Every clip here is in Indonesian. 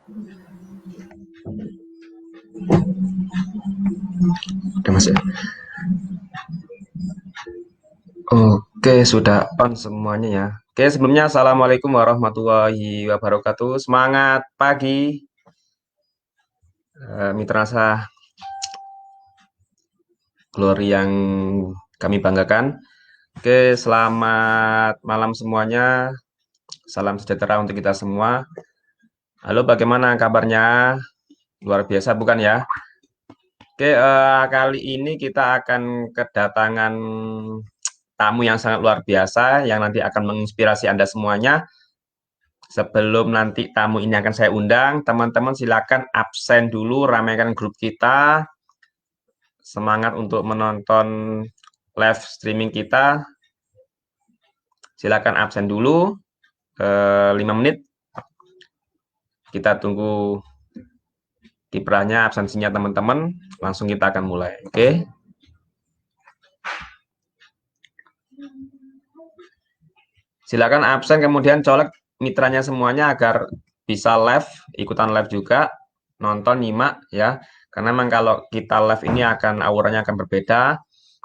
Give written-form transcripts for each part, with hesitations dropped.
Oke, Mas ya. Oke, sudah on semuanya ya. Oke, sebelumnya Assalamualaikum warahmatullahi wabarakatuh. Semangat pagi, mitra sah Glory yang kami banggakan. Oke, selamat malam semuanya. Salam sejahtera untuk kita semua. Halo, bagaimana kabarnya? Luar biasa bukan ya? Oke, kali ini kita akan kedatangan tamu yang sangat luar biasa yang nanti akan menginspirasi Anda semuanya. Sebelum nanti tamu ini akan saya undang, teman-teman silakan absen dulu, ramaikan grup kita. Semangat untuk menonton live streaming kita. Silakan absen dulu 5 menit. Kita tunggu kiprahnya, absensinya teman-teman. Langsung kita akan mulai. Oke. Silakan absen kemudian colek mitranya semuanya agar bisa live, ikutan live juga, nonton, nyimak ya. Karena memang kalau kita live ini auranya akan berbeda.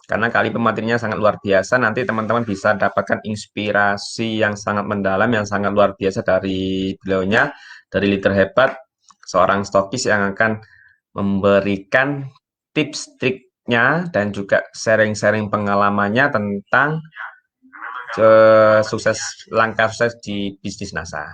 Karena kali pematerinya sangat luar biasa, nanti teman-teman bisa dapatkan inspirasi yang sangat mendalam, yang sangat luar biasa dari beliaunya, dari leader hebat, seorang stokis yang akan memberikan tips triknya dan juga sharing-sharing pengalamannya tentang langkah sukses di bisnis NASA.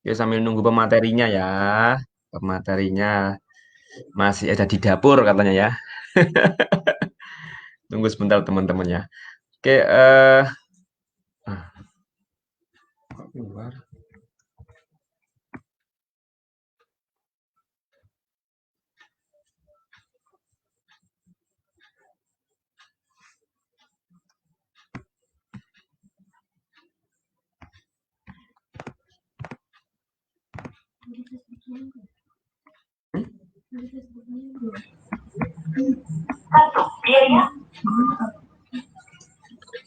Oke, sambil nunggu pematerinya ya. Pematerinya masih ada di dapur katanya ya. Tunggu sebentar teman-teman ya. Oke, keluar.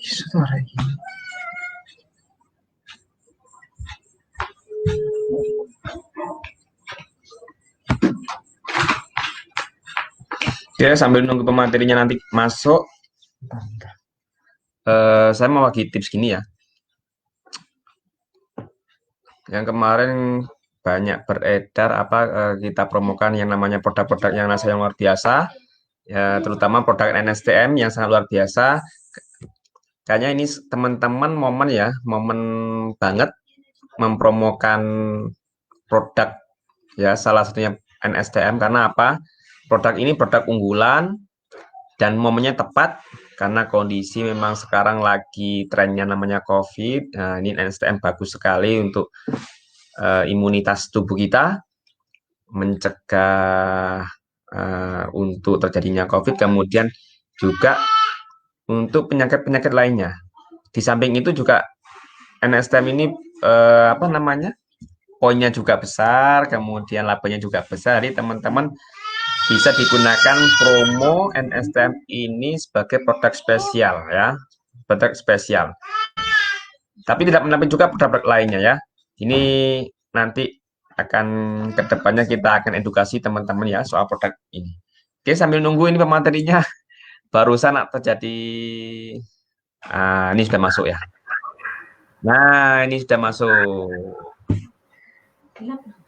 Suara ini. Oke, sambil nunggu pematerinya nanti masuk, saya mau bagi tips gini ya. Yang kemarin banyak beredar kita promokan yang namanya produk-produk yang NASA yang luar biasa, ya terutama produk NSTM yang sangat luar biasa. Kayaknya ini teman-teman momen banget mempromokan produk ya salah satunya NSTM karena apa? Produk ini produk unggulan dan momennya tepat karena kondisi memang sekarang lagi trennya namanya COVID. Nah, ini NSTM bagus sekali untuk imunitas tubuh kita, mencegah untuk terjadinya COVID, kemudian juga untuk penyakit-penyakit lainnya. Di samping itu juga NSTM ini poinnya juga besar, kemudian labanya juga besar. Jadi teman-teman bisa digunakan promo NSTM ini sebagai produk spesial ya, produk spesial. Tapi tidak menampil juga produk-produk lainnya ya. Ini nanti akan kedepannya kita akan edukasi teman-teman ya soal produk ini. Oke, sambil nunggu ini pematerinya barusan terjadi. Ini sudah masuk ya. Nah, ini sudah masuk.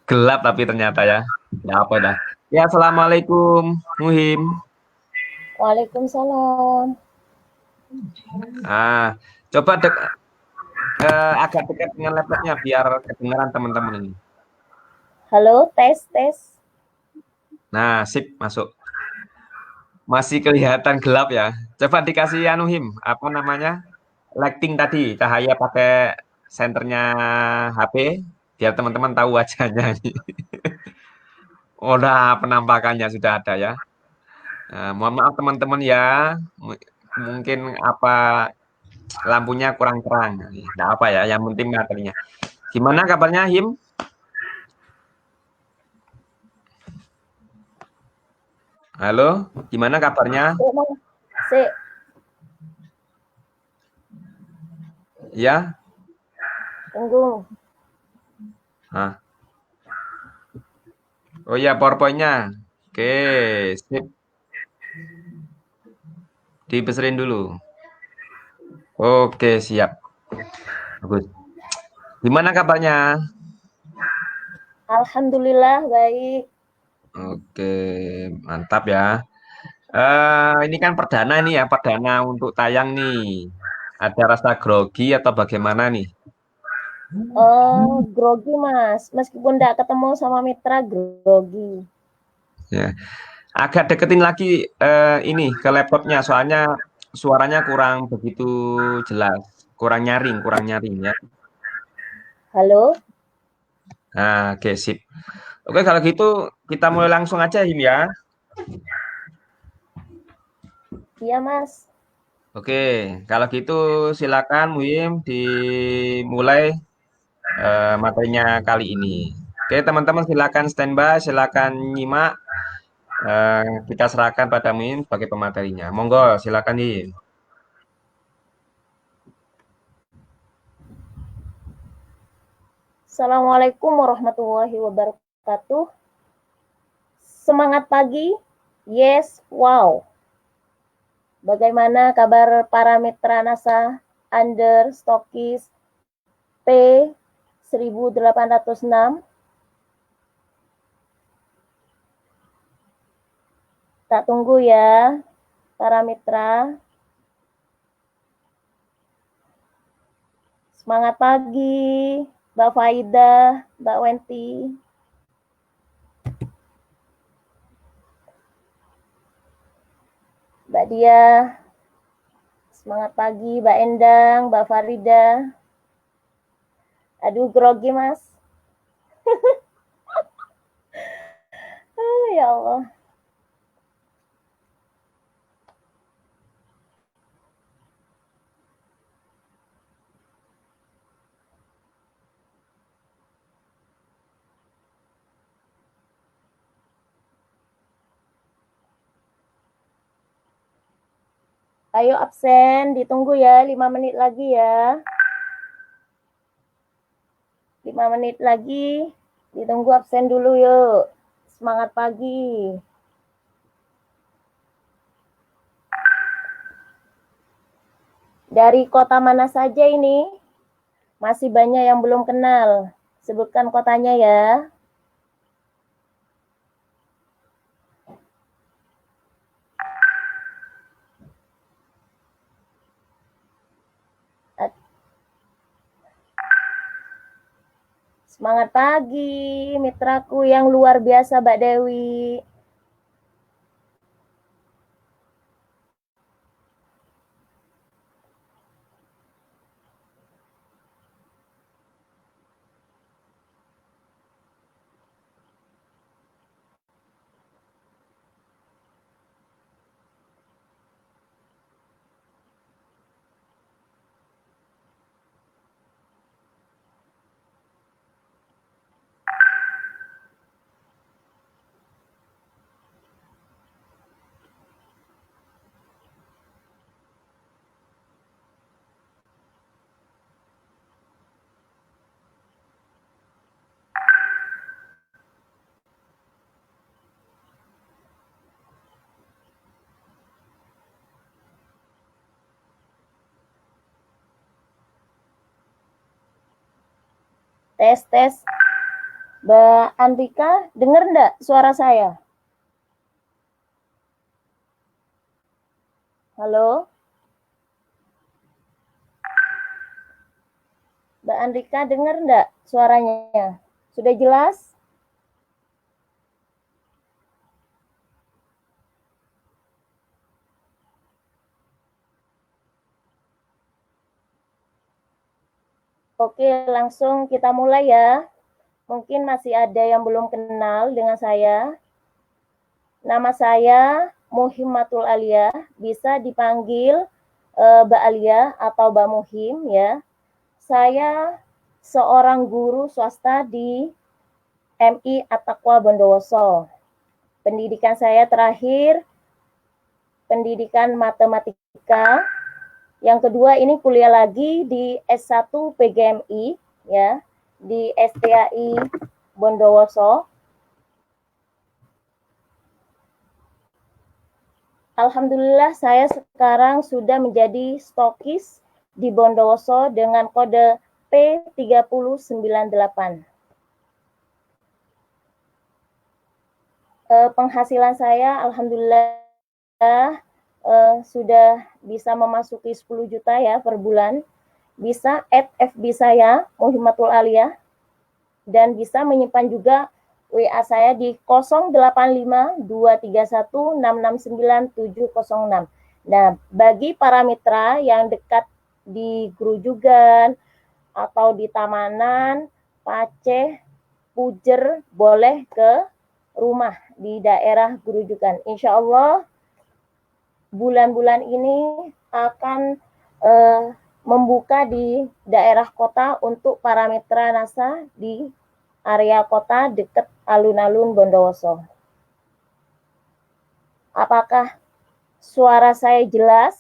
Gelap tapi ternyata ya. Ya apa dah. Ya, Assalamualaikum, Muhim. Waalaikumsalam. Coba agak dekat dengan laptopnya biar kedengaran teman-teman ini. Halo, tes, tes. Nah, sip, masuk. Masih kelihatan gelap ya. Coba dikasih anu Him, apa namanya? Lighting tadi, cahaya pakai senternya HP, biar teman-teman tahu wajahnya. Oh, nah, penampakannya sudah ada ya. Nah, mohon maaf teman-teman ya, mungkin apa lampunya kurang terang. Tidak apa ya, yang penting materinya. Gimana kabarnya Him? Halo, gimana kabarnya? Sik, Mas. Sik, Ya, tunggu. nah. Oh iya, PowerPoint-nya. Oke, sip. Dibeserin dulu. Oke, siap. Bagus. Gimana kabarnya? Alhamdulillah baik. Oke, mantap ya. Ini kan perdana nih ya, perdana untuk tayang nih. Ada rasa grogi atau bagaimana nih? Grogi Mas. Meskipun tidak ketemu sama mitra grogi. Ya, agak deketin lagi ini ke laptopnya, soalnya suaranya kurang begitu jelas, kurang nyaring ya. Halo? Nah, oke, sip. Oke, kalau gitu kita mulai langsung aja, Him ya. Iya Mas. Oke, kalau gitu silakan Muhim dimulai materinya kali ini. Oke, teman-teman silakan standby, silakan nyimak. Kita serahkan pada Muhim sebagai pematerinya. Monggo, silakan Him. Assalamualaikum warahmatullahi wabarakatuh. Semangat pagi. Yes, wow. Bagaimana kabar para mitra NASA under stokis P 1806? Tak tunggu ya, para mitra. Semangat pagi, Mbak Faida, Mbak Wenti. Mbak Dia, semangat pagi, Mbak Endang, Mbak Farida. Aduh, grogi Mas. Ya Allah. Ayo absen, ditunggu ya 5 menit lagi ya. 5 menit lagi, ditunggu absen dulu yuk. Semangat pagi. Dari kota mana saja ini? Masih banyak yang belum kenal. Sebutkan kotanya ya. Semangat pagi, mitraku yang luar biasa, Mbak Dewi. Tes, tes. Mbak Andika, dengar enggak suara saya? Halo? Mbak Andika, dengar enggak suaranya? Sudah jelas? Oke, langsung kita mulai ya. Mungkin masih ada yang belum kenal dengan saya. Nama saya Muhimmatul Alia, bisa dipanggil Mbak Alia atau Mbak Muhim ya. Saya seorang guru swasta di MI At-Taqwa Bondowoso. Pendidikan saya terakhir pendidikan matematika. Yang kedua ini kuliah lagi di S1 PGMI ya, di STAI Bondowoso. Alhamdulillah saya sekarang sudah menjadi stokis di Bondowoso dengan kode P3098. Penghasilan saya alhamdulillah sudah bisa memasuki 10 juta ya per bulan. Bisa add FB saya Muhimmatul Alia dan bisa menyimpan juga WA saya di 085231669706. Nah, bagi para mitra yang dekat di Grujugan atau di Tamanan, Paceh, Pujer, boleh ke rumah di daerah Grujugan. Insya Allah bulan-bulan ini akan membuka di daerah kota untuk para mitra NASA di area kota dekat alun-alun Bondowoso. Apakah suara saya jelas?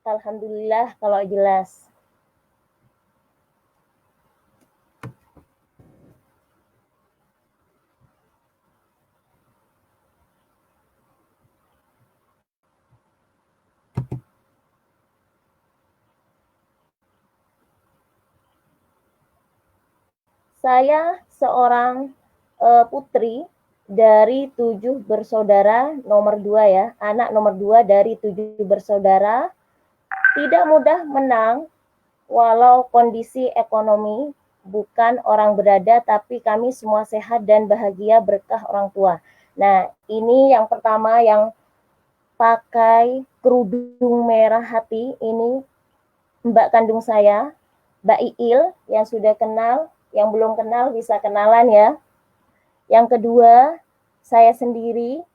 Alhamdulillah kalau jelas. Saya seorang putri dari 7 bersaudara, nomor 2 ya, anak nomor 2 dari 7 bersaudara. Tidak mudah menang, walau kondisi ekonomi bukan orang berada, tapi kami semua sehat dan bahagia berkah orang tua. Nah, ini yang pertama yang pakai kerudung merah hati, ini Mbak kandung saya, Mbak Iil, yang sudah kenal. Yang belum kenal bisa kenalan ya. Yang kedua, saya sendiri.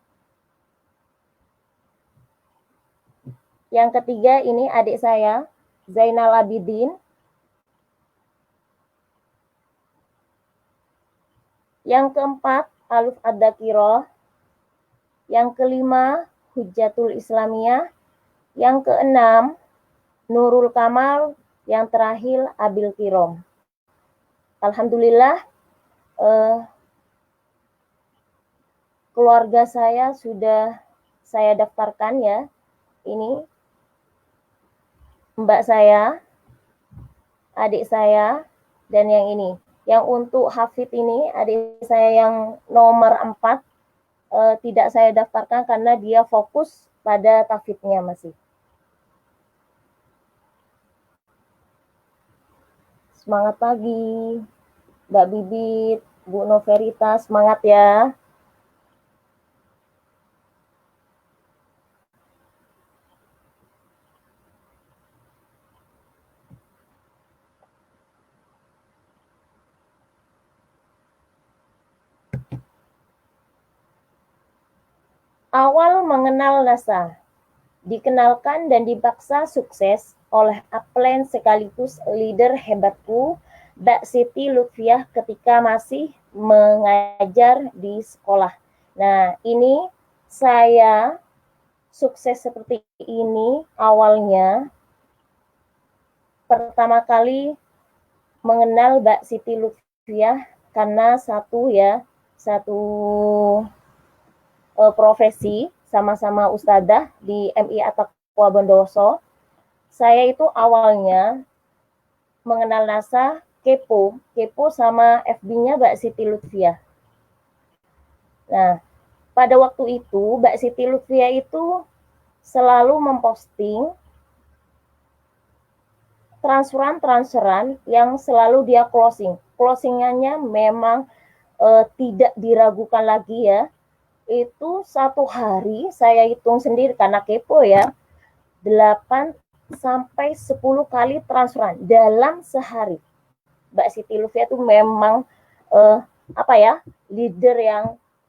Yang ketiga ini adik saya, Zainal Abidin. Yang keempat, Aluf Ad-Dakiroh. Yang kelima, Hujjatul Islamiyah. Yang keenam, Nurul Kamal. Yang terakhir, Abil Kirom. Alhamdulillah, keluarga saya sudah saya daftarkan ya. Ini mbak saya, adik saya, dan yang ini. Yang untuk Hafid ini, adik saya yang nomor 4, tidak saya daftarkan karena dia fokus pada tahfidnya masih. Semangat pagi, Mbak Bibit, Bu Noverita, semangat ya. Awal mengenal NASA, dikenalkan dan dipaksa sukses oleh upline sekaligus leader hebatku, Mbak Siti Lutfiah ketika masih mengajar di sekolah. Nah, ini saya sukses seperti ini awalnya pertama kali mengenal Mbak Siti Lutfiah karena satu profesi, sama-sama ustadzah di MI At-Taqwa Bondowoso. Saya itu awalnya mengenal NASA kepo sama FB-nya Mbak Siti Lutfiah. Nah, pada waktu itu Mbak Siti Lutfiah itu selalu memposting transferan yang selalu dia closing. Closingannya memang tidak diragukan lagi ya. itu satu hari saya hitung sendiri karena kepo ya, 8 sampai 10 kali transferan dalam sehari. Mbak Siti Lufia itu memang leader yang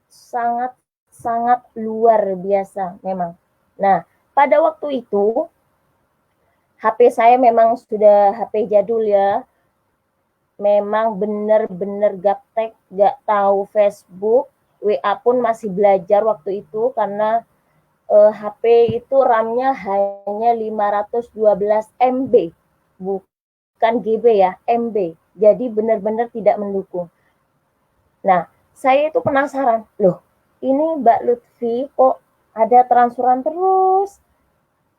sangat sangat luar biasa memang. Nah, pada waktu itu HP saya memang sudah HP jadul ya. Memang benar-benar gaptek, gak tahu Facebook, WA pun masih belajar waktu itu karena HP itu RAM-nya hanya 512 MB, bukan GB ya, MB. Jadi benar-benar tidak mendukung. Nah, saya itu penasaran, loh ini Mbak Lutfi kok ada transferan terus?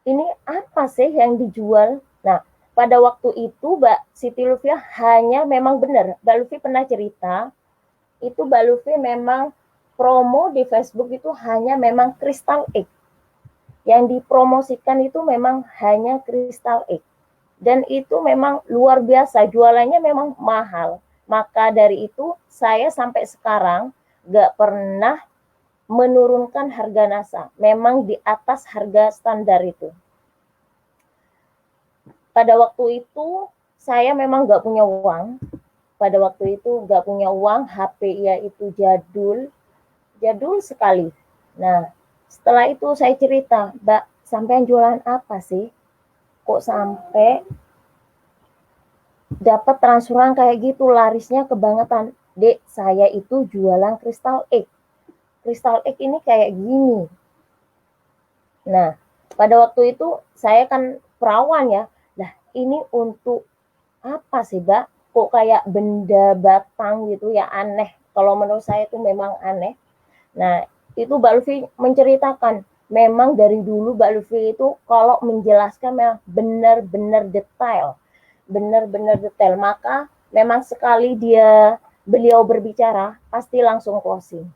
Ini apa sih yang dijual? Nah, pada waktu itu Mbak Siti Lufia hanya memang benar, Mbak Lutfi pernah cerita, itu Mbak Lutfi memang promo di Facebook itu hanya memang Crystal Egg. Yang dipromosikan itu memang hanya Crystal Egg. Dan itu memang luar biasa, jualannya memang mahal. Maka dari itu saya sampai sekarang gak pernah menurunkan harga NASA. Memang di atas harga standar itu. Pada waktu itu saya memang gak punya uang. Pada waktu itu gak punya uang, HP ya itu jadul sekali. Nah, setelah itu saya cerita, Mbak, sampean jualan apa sih? Kok sampai dapat transferan kayak gitu, larisnya kebangetan. Dek, saya itu jualan Crystal Egg. Crystal Egg ini kayak gini. Nah, pada waktu itu saya kan perawan ya. Nah, ini untuk apa sih, Mbak? Kok kayak benda batang gitu ya, aneh. Kalau menurut saya itu memang aneh. Nah, itu Mbak Lutfi menceritakan, memang dari dulu Mbak Lutfi itu kalau menjelaskan memang benar-benar detail. Benar-benar detail. Maka memang sekali beliau berbicara, pasti langsung closing.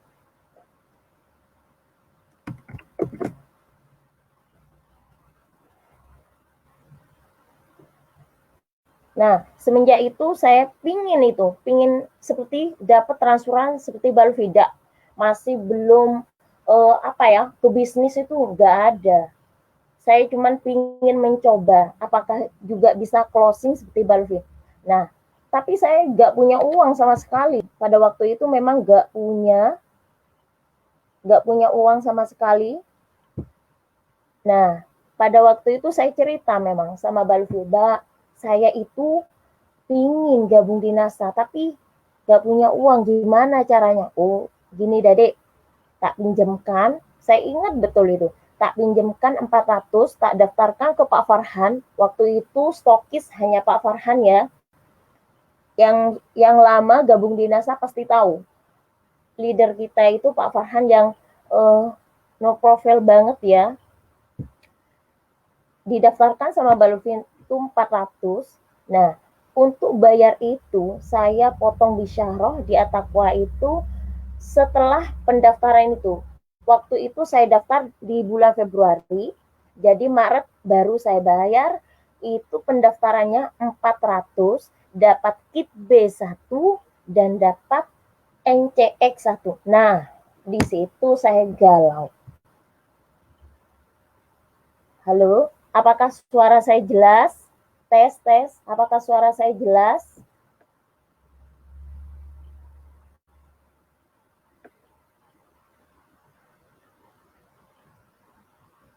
Nah, semenjak itu saya pingin seperti dapat transferan seperti Balvida. Masih belum ke bisnis itu nggak ada. Saya cuma pingin mencoba, apakah juga bisa closing seperti Balvi. Nah, tapi saya nggak punya uang sama sekali. Pada waktu itu memang nggak punya uang sama sekali. Nah, pada waktu itu saya cerita memang sama Balvi, Mbak, saya itu pingin gabung di NASA, tapi gak punya uang, gimana caranya? Oh, gini Dadek, tak pinjamkan, saya ingat betul itu, tak pinjamkan 400, tak daftarkan ke Pak Farhan, waktu itu stokis hanya Pak Farhan ya, yang lama gabung di NASA pasti tahu, leader kita itu Pak Farhan yang no profile banget ya, didaftarkan sama Baluvin itu 400, nah untuk bayar itu saya potong di Syahroh di Atakwa itu setelah pendaftaran itu. Waktu itu saya daftar di bulan Februari, jadi Maret baru saya bayar, itu pendaftarannya 400, dapat kit B1 dan dapat NCX1. Nah, di situ saya galau. Halo, apakah suara saya jelas? Tes, apakah suara saya jelas?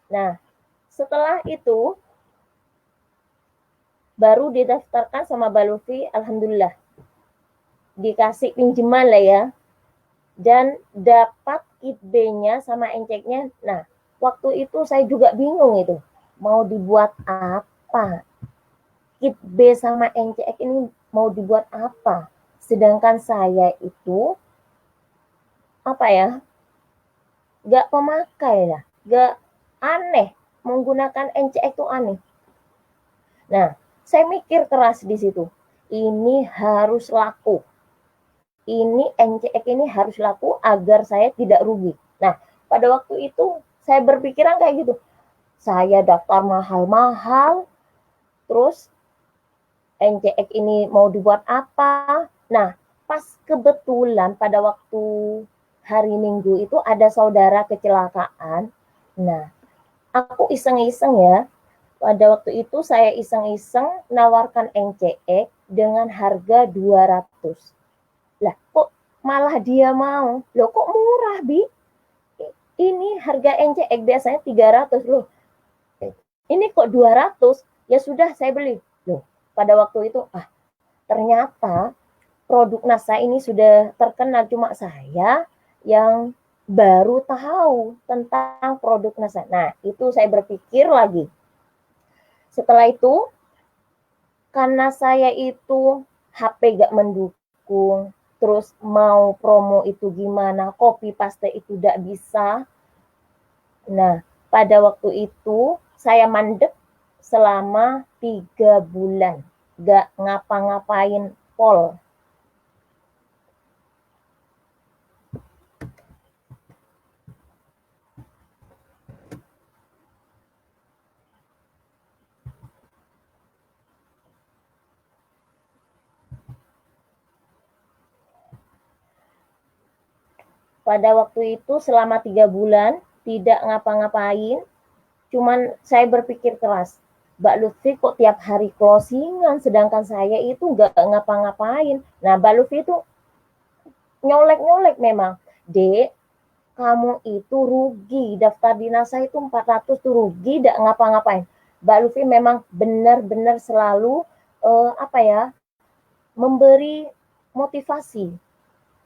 Nah, setelah itu baru didaftarkan sama Balufi, alhamdulillah. Dikasih pinjaman lah ya. Dan dapat kit B-nya sama NCX-nya. Nah, waktu itu saya juga bingung itu. Mau dibuat apa? Kit B sama NCX ini mau dibuat apa? Sedangkan saya itu gak pemakai lah, gak aneh, menggunakan NCX itu aneh. Nah, saya mikir keras di situ, ini harus laku, ini NCX ini harus laku agar saya tidak rugi. Nah, pada waktu itu saya berpikiran kayak gitu, saya daftar mahal-mahal, terus NCX ini mau dibuat apa? Nah, pas kebetulan pada waktu hari Minggu itu ada saudara kecelakaan. Nah, aku iseng-iseng ya, pada waktu itu saya iseng-iseng nawarkan NCX dengan harga 200. Lah, kok malah dia mau? Loh, kok murah, Bi? Ini harga NCX biasanya 300 loh. Ini kok 200? Ya sudah, saya beli. Loh, pada waktu itu, ternyata produk NASA ini sudah terkenal, cuma saya yang baru tahu tentang produk NASA. Nah, itu saya berpikir lagi. Setelah itu, karena saya itu HP gak mendukung, terus mau promo itu gimana, copy paste itu gak bisa. Nah, pada waktu itu saya mandek selama 3 bulan, gak ngapa-ngapain pol. Pada waktu itu selama 3 bulan tidak ngapa-ngapain, cuman saya berpikir keras, Mbak Lutfi kok tiap hari closingan, sedangkan saya itu nggak ngapa-ngapain. Nah, Mbak Lutfi itu nyolek-nyolek memang. Dek, kamu itu rugi, daftar di NASA itu 400 tuh rugi, nggak ngapa-ngapain. Mbak Lutfi memang benar-benar selalu memberi motivasi.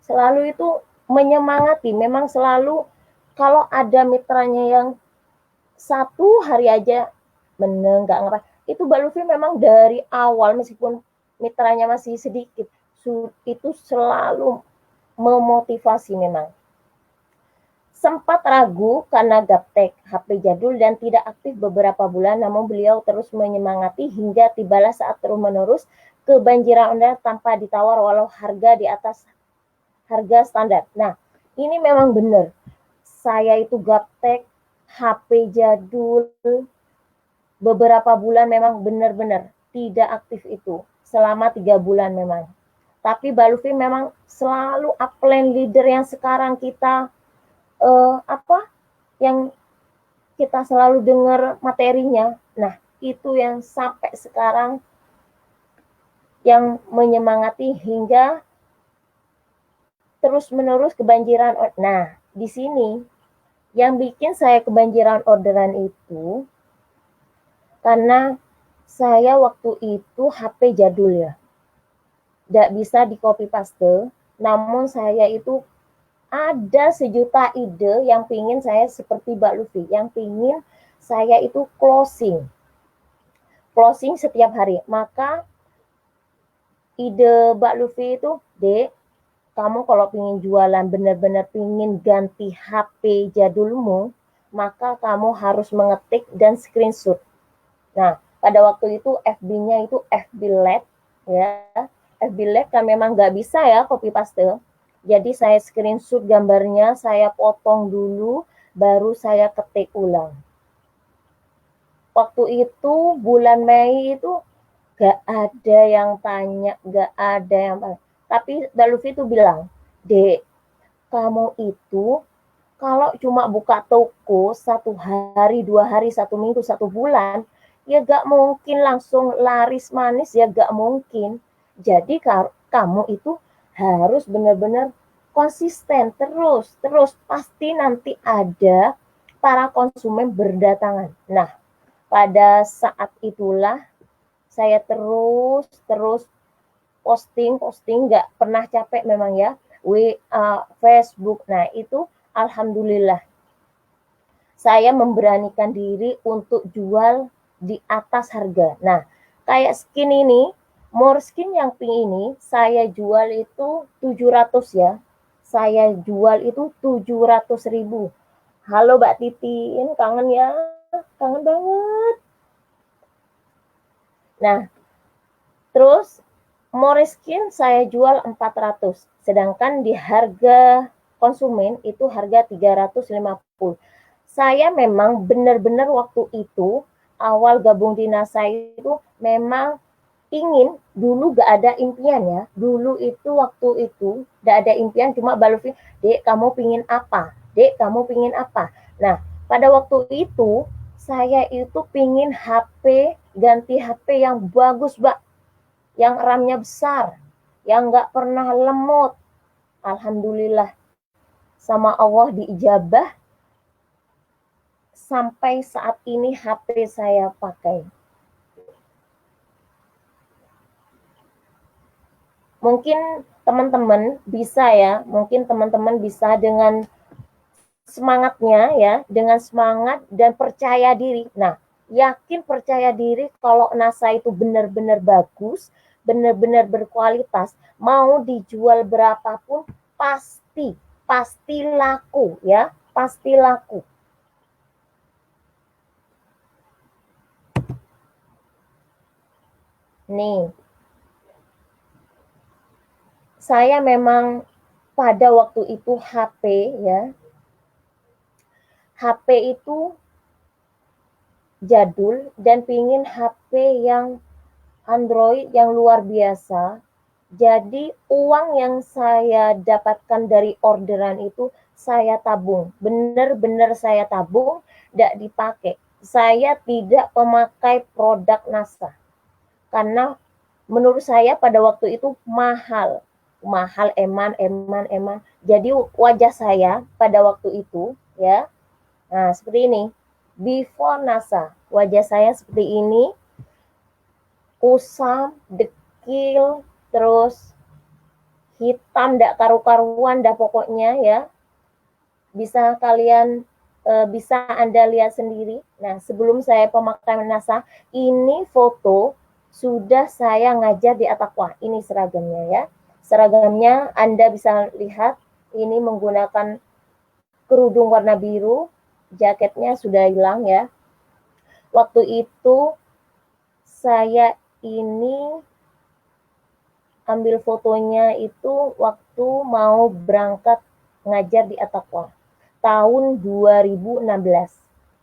Selalu itu menyemangati, memang selalu kalau ada mitranya yang satu hari aja meneng nggak ngapa, itu Mbak Luffy memang dari awal meskipun mitranya masih sedikit itu selalu memotivasi memang. Sempat ragu karena gaptek HP jadul dan tidak aktif beberapa bulan, namun beliau terus menyemangati hingga tibalah saat terus-menerus kebanjiran order tanpa ditawar walau harga di atas harga standar. Nah, ini memang benar. Saya itu gaptek HP jadul beberapa bulan memang benar-benar tidak aktif itu. Selama 3 bulan memang. Tapi Mbak Luffy memang selalu upline leader yang sekarang kita yang kita selalu dengar materinya. Nah, itu yang sampai sekarang yang menyemangati hingga terus-menerus kebanjiran. Nah, di sini yang bikin saya kebanjiran orderan itu karena saya waktu itu HP jadul ya. Tidak bisa di copy paste, namun saya itu ada sejuta ide yang pingin saya seperti Mbak Luffy, yang pingin saya itu closing setiap hari. Maka ide Mbak Luffy itu, Dek, kamu kalau pingin jualan benar-benar pingin ganti HP jadulmu, maka kamu harus mengetik dan screenshot. Nah, pada waktu itu FB-nya itu FB LED, ya. FB LED kan memang nggak bisa ya copy paste. Jadi saya screenshot gambarnya, saya potong dulu, baru saya ketik ulang. Waktu itu bulan Mei itu gak ada yang tanya, gak ada yang tanya. Tapi Mbak Luffy itu bilang, Dek, kamu itu kalau cuma buka toko 1 hari, 2 hari, 1 minggu, 1 bulan, ya gak mungkin langsung laris manis, ya gak mungkin. Jadi kamu itu harus benar-benar konsisten terus pasti nanti ada para konsumen berdatangan. Nah, pada saat itulah saya terus posting nggak pernah capek memang ya, Facebook. Nah, itu alhamdulillah saya memberanikan diri untuk jual di atas harga. Nah, kayak skin ini, more skin yang pink ini saya jual itu 700 ya. Saya jual itu 700.000. Halo Mbak Titin, kangen ya? Kangen banget. Nah, terus Moreskin saya jual 400, sedangkan di harga konsumen itu harga 350. Saya memang benar-benar waktu itu awal gabung di NASA itu memang ingin, dulu gak ada impian ya, dulu itu waktu itu gak ada impian, cuma Mbak Lutfi, Dek kamu pingin apa, Dek kamu pingin apa. Nah pada waktu itu saya itu pingin HP, ganti HP yang bagus Mbak, yang RAM-nya besar, yang gak pernah lemot. Alhamdulillah sama Allah diijabah, sampai saat ini HP saya pakai. Mungkin teman-teman bisa ya, mungkin teman-teman bisa dengan semangatnya ya, dengan semangat dan percaya diri. Nah, yakin percaya diri kalau NASA itu benar-benar bagus, benar-benar berkualitas, mau dijual berapapun pasti laku ya, pasti laku. Nih, saya memang pada waktu itu HP ya, HP itu jadul dan pingin HP yang Android yang luar biasa. Jadi uang yang saya dapatkan dari orderan itu saya tabung, benar-benar saya tabung, tidak dipakai. Saya tidak memakai produk NASA karena menurut saya pada waktu itu mahal eman. Jadi wajah saya pada waktu itu ya, nah seperti ini, before NASA, wajah saya seperti ini, kusam, dekil, terus hitam, ndak karu-karuan dah pokoknya ya. Bisa kalian bisa Anda lihat sendiri. Nah, sebelum saya pemakaian NASA, ini foto sudah saya ngajar di At-Taqwa. Ini seragamnya ya. Seragamnya Anda bisa lihat, ini menggunakan kerudung warna biru, jaketnya sudah hilang ya. Waktu itu saya ini ambil fotonya itu waktu mau berangkat ngajar di At-Taqwa tahun 2016.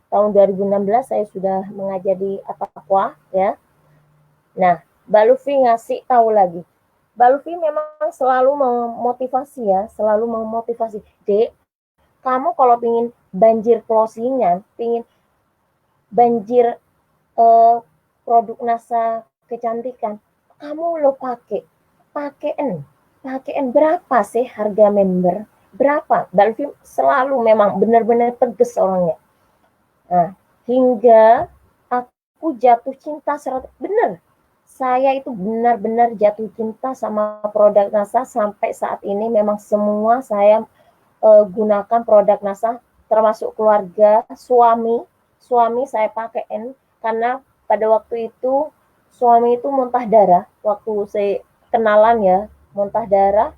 Tahun 2016 saya sudah mengajar di At-Taqwa ya. Nah, Mbak Lutfi ngasih tahu lagi. Mbak Lutfi memang selalu memotivasi ya, selalu memotivasi. Dek, kamu kalau pingin banjir closingan, pingin banjir produk NASA kecantikan, kamu lo pakaian berapa sih harga member? Berapa? Mbak Lutfi selalu memang benar-benar tegas orangnya. Nah, hingga aku jatuh cinta benar. Saya itu benar-benar jatuh cinta sama produk NASA sampai saat ini. Memang semua saya gunakan produk NASA, termasuk keluarga, suami saya pakaiin karena pada waktu itu suami itu muntah darah waktu saya kenalan ya, muntah darah.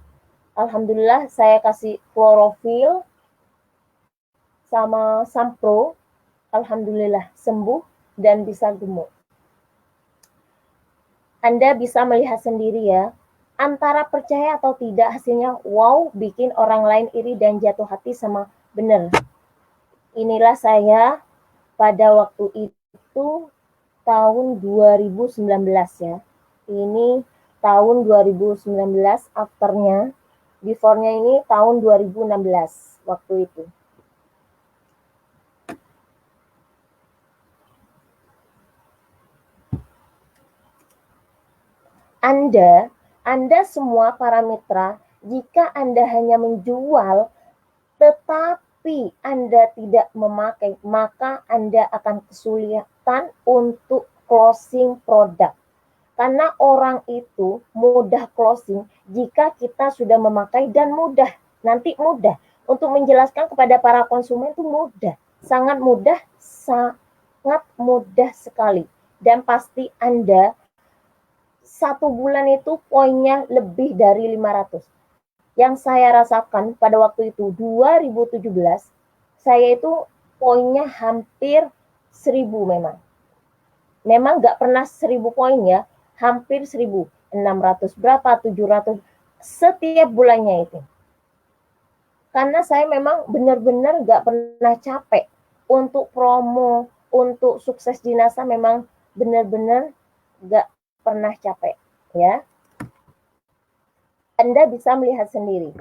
Alhamdulillah saya kasih klorofil sama sampro, alhamdulillah sembuh dan bisa gemuk. Anda bisa melihat sendiri ya, antara percaya atau tidak hasilnya wow, bikin orang lain iri dan jatuh hati sama benar. Inilah saya pada waktu itu tahun 2019 ya. Ini tahun 2019, afternya, before-nya ini tahun 2016 waktu itu. Anda semua para mitra, jika Anda hanya menjual tetapi Anda tidak memakai, maka Anda akan kesulitan untuk closing produk. Karena orang itu mudah closing jika kita sudah memakai dan mudah. Nanti mudah. Untuk menjelaskan kepada para konsumen itu mudah. Sangat mudah sekali. Dan pasti Anda 1 bulan itu poinnya lebih dari 500. Yang saya rasakan pada waktu itu 2017, saya itu poinnya hampir 1000 memang. Memang nggak pernah 1000 poin ya, hampir 1000, 600 berapa, 700 setiap bulannya itu. Karena saya memang benar-benar nggak pernah capek untuk promo, untuk sukses di NASA memang benar-benar nggak pernah capek, ya. Anda bisa melihat sendiri.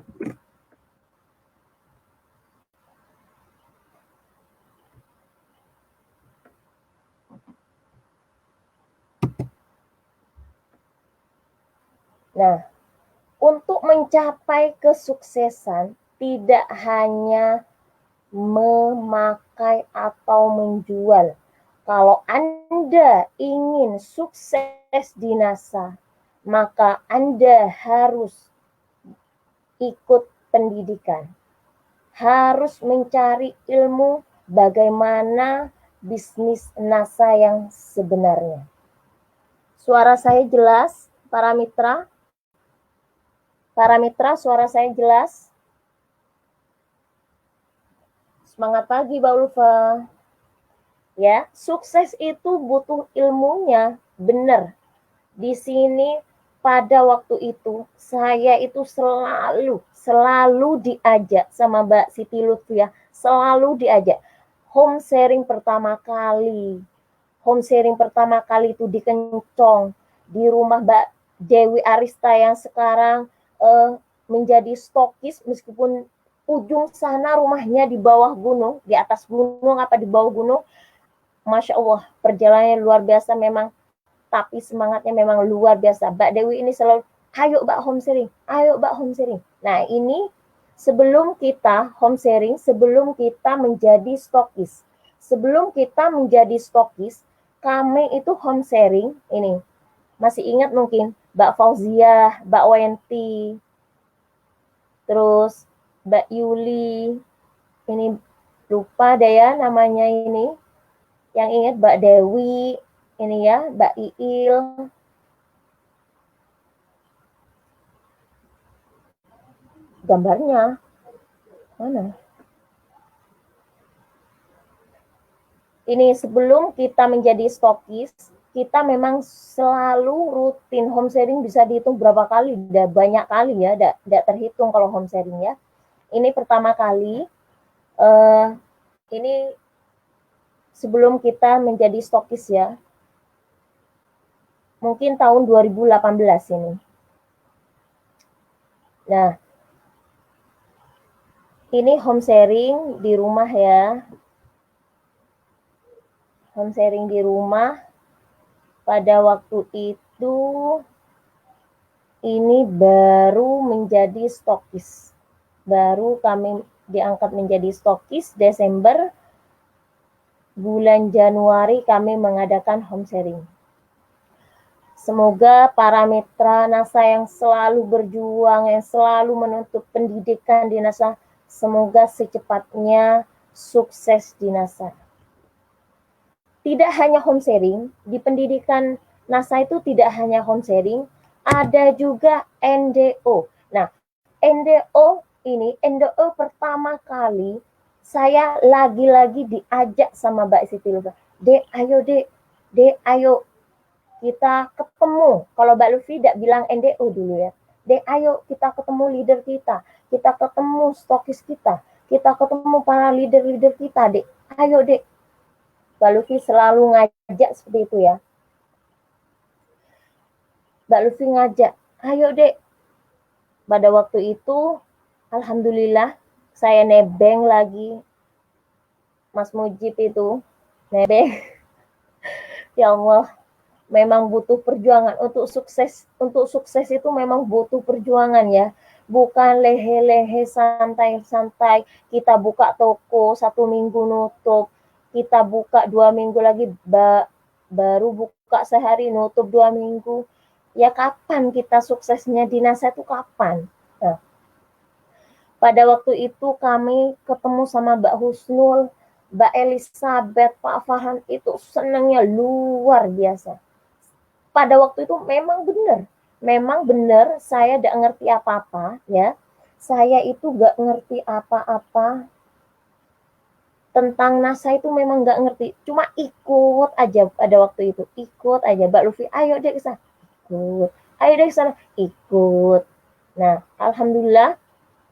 Nah, untuk mencapai kesuksesan tidak hanya memakai atau menjual. Kalau Anda ingin sukses di NASA, maka Anda harus ikut pendidikan. Harus mencari ilmu bagaimana bisnis NASA yang sebenarnya. Suara saya jelas, para mitra? Para mitra, suara saya jelas? Semangat pagi, Mbak Ulfa. Ya, sukses itu butuh ilmunya, benar. Di sini pada waktu itu saya itu selalu diajak sama Mbak Siti Lutfiah, selalu diajak. Home sharing pertama kali itu di Kencong, di rumah Mbak Dewi Arista yang sekarang menjadi stokis, meskipun ujung sana rumahnya di bawah gunung, di atas gunung apa di bawah gunung. Masya Allah, perjalanannya luar biasa memang, tapi semangatnya memang luar biasa. Mbak Dewi ini selalu, ayo Mbak home sharing, ayo Mbak home sharing. Nah ini sebelum kita home sharing, sebelum kita menjadi stokis. Sebelum kita menjadi stokis, kami itu home sharing, ini masih ingat mungkin Mbak Fauziah, Mbak Wenti, terus Mbak Yuli, ini lupa deh ya namanya ini, yang ingat Mbak Dewi, ini ya Mbak Iil, gambarnya mana? Ini sebelum kita menjadi stokis, kita memang selalu rutin home sharing, bisa dihitung berapa kali, udah banyak kali ya, tidak terhitung kalau home sharing ya. Ini pertama kali, ini sebelum kita menjadi stokis ya, mungkin tahun 2018 ini. Nah, ini home sharing di rumah ya, home sharing di rumah. Pada waktu itu ini baru menjadi stokis, baru kami diangkat menjadi stokis Desember. Bulan Januari kami mengadakan home sharing. Semoga para mitra NASA yang selalu berjuang, yang selalu menuntut pendidikan di NASA, semoga secepatnya sukses di NASA. Tidak hanya home sharing, di pendidikan NASA itu tidak hanya home sharing, ada juga NDO. Nah, NDO pertama kali saya lagi-lagi diajak sama Mbak Siti Lutfi. Dek, ayo kita ketemu. Kalau Mbak Lutfi tidak bilang NDO dulu ya. Dek, ayo kita ketemu leader kita ketemu stokis kita ketemu para leader-leader kita, Dek. Ayo, Dek. Mbak Lutfi selalu ngajak seperti itu ya. Mbak Lutfi ngajak, ayo Dek. Pada waktu itu, alhamdulillah, saya nebeng lagi. Mas Mujib itu, nebeng. Ya Allah, memang butuh perjuangan. Untuk sukses itu memang butuh perjuangan ya. Bukan lehe-lehe santai-santai. Kita buka toko 1 minggu nutup. Kita buka 2 minggu lagi, baru buka sehari nutup 2 minggu. Ya kapan kita suksesnya di NASA itu kapan? Nah, pada waktu itu kami ketemu sama Mbak Husnul, Mbak Elizabeth, Pak Farhan, itu senangnya luar biasa. Pada waktu itu memang benar saya tidak ngerti apa-apa ya. Saya itu gak ngerti apa-apa tentang NASA, itu memang gak ngerti. Cuma ikut aja pada waktu itu, ikut aja. Mbak Lutfi, ayo deh ke sana, ikut. Ayo deh ke sana, ikut. Nah, alhamdulillah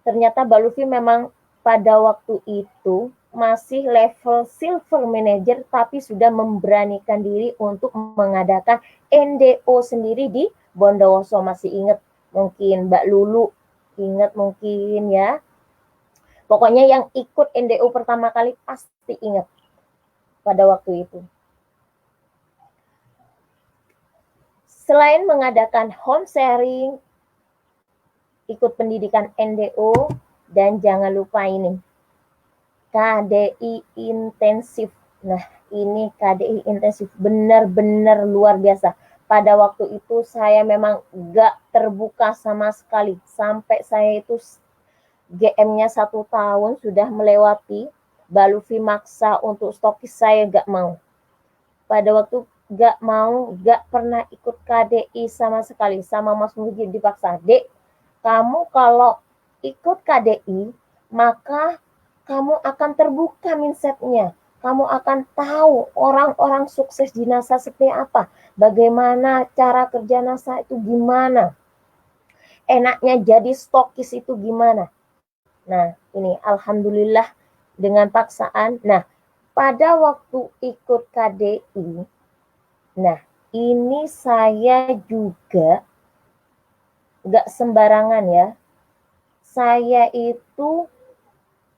ternyata Mbak Lutfi memang pada waktu itu masih level silver manager tapi sudah memberanikan diri untuk mengadakan NDO sendiri di Bondowoso. Masih ingat mungkin Mbak Lulu, ingat mungkin ya. Pokoknya yang ikut NDO pertama kali pasti ingat pada waktu itu. Selain mengadakan home sharing, ikut pendidikan NDO, dan jangan lupa ini, KDI intensif. Nah, ini KDI intensif benar-benar luar biasa. Pada waktu itu saya memang gak terbuka sama sekali. Sampai saya itu GM-nya 1 tahun sudah melewati. Balufi maksa untuk stokis, saya gak mau. Pada waktu gak mau, gak pernah ikut KDI sama sekali. Sama Mas Mujib dipaksa, Dek, kamu kalau ikut KDI, maka kamu akan terbuka mindset-nya. Kamu akan tahu orang-orang sukses di NASA seperti apa. Bagaimana cara kerja NASA itu gimana. Enaknya jadi stokis itu gimana. Nah, ini alhamdulillah dengan paksaan. Nah, pada waktu ikut KDI, nah ini saya juga gak sembarangan ya. Saya itu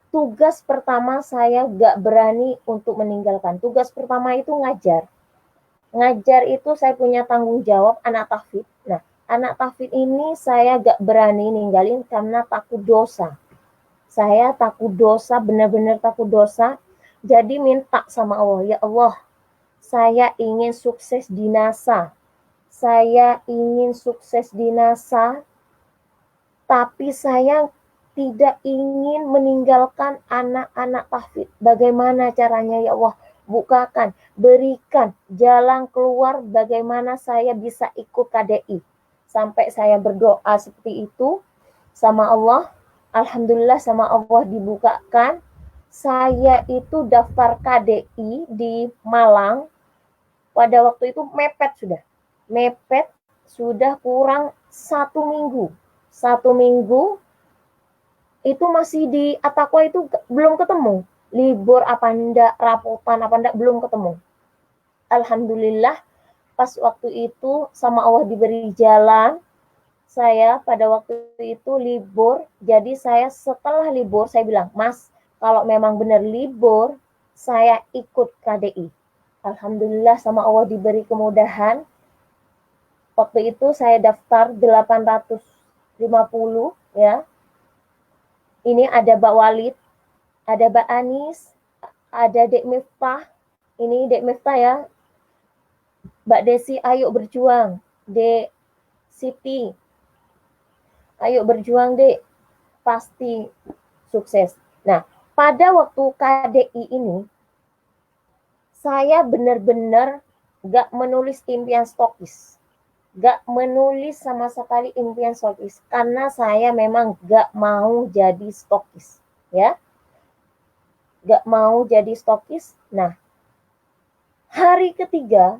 tugas pertama saya gak berani untuk meninggalkan. Tugas pertama itu ngajar. Ngajar itu saya punya tanggung jawab anak tahfidz. Nah, anak tahfidz ini saya gak berani ninggalin karena takut dosa. Saya takut dosa, benar-benar takut dosa. Jadi minta sama Allah, ya Allah, saya ingin sukses di NASA. Saya ingin sukses di NASA, tapi saya tidak ingin meninggalkan anak-anak tahfidz. Bagaimana caranya ya Allah? Bukakan, berikan jalan keluar bagaimana saya bisa ikut KDI. Sampai saya berdoa seperti itu sama Allah. Alhamdulillah sama Allah dibukakan. Saya itu daftar KDI di Malang. Pada waktu itu mepet sudah. Mepet sudah kurang 1 minggu. 1 minggu itu masih di Atakwa itu belum ketemu. Libur apa enggak, rapotan apa enggak, belum ketemu. Alhamdulillah pas waktu itu sama Allah diberi jalan. Saya pada waktu itu libur. Jadi saya setelah libur saya bilang, Mas, kalau memang benar libur, saya ikut KDI. Alhamdulillah sama Allah diberi kemudahan. Waktu itu saya daftar 850 ya. Ini ada Mbak Walid, ada Mbak Anis, ada Dek Miftah. Ini Dek Miftah ya. Mbak Desi, ayo berjuang. Dek Siti, ayo berjuang Dek. Pasti sukses. Nah, pada waktu KDI ini, saya benar-benar gak menulis impian stokis. Gak menulis sama sekali impian stokis. Karena saya memang gak mau jadi stokis. Ya, gak mau jadi stokis. Nah, hari ketiga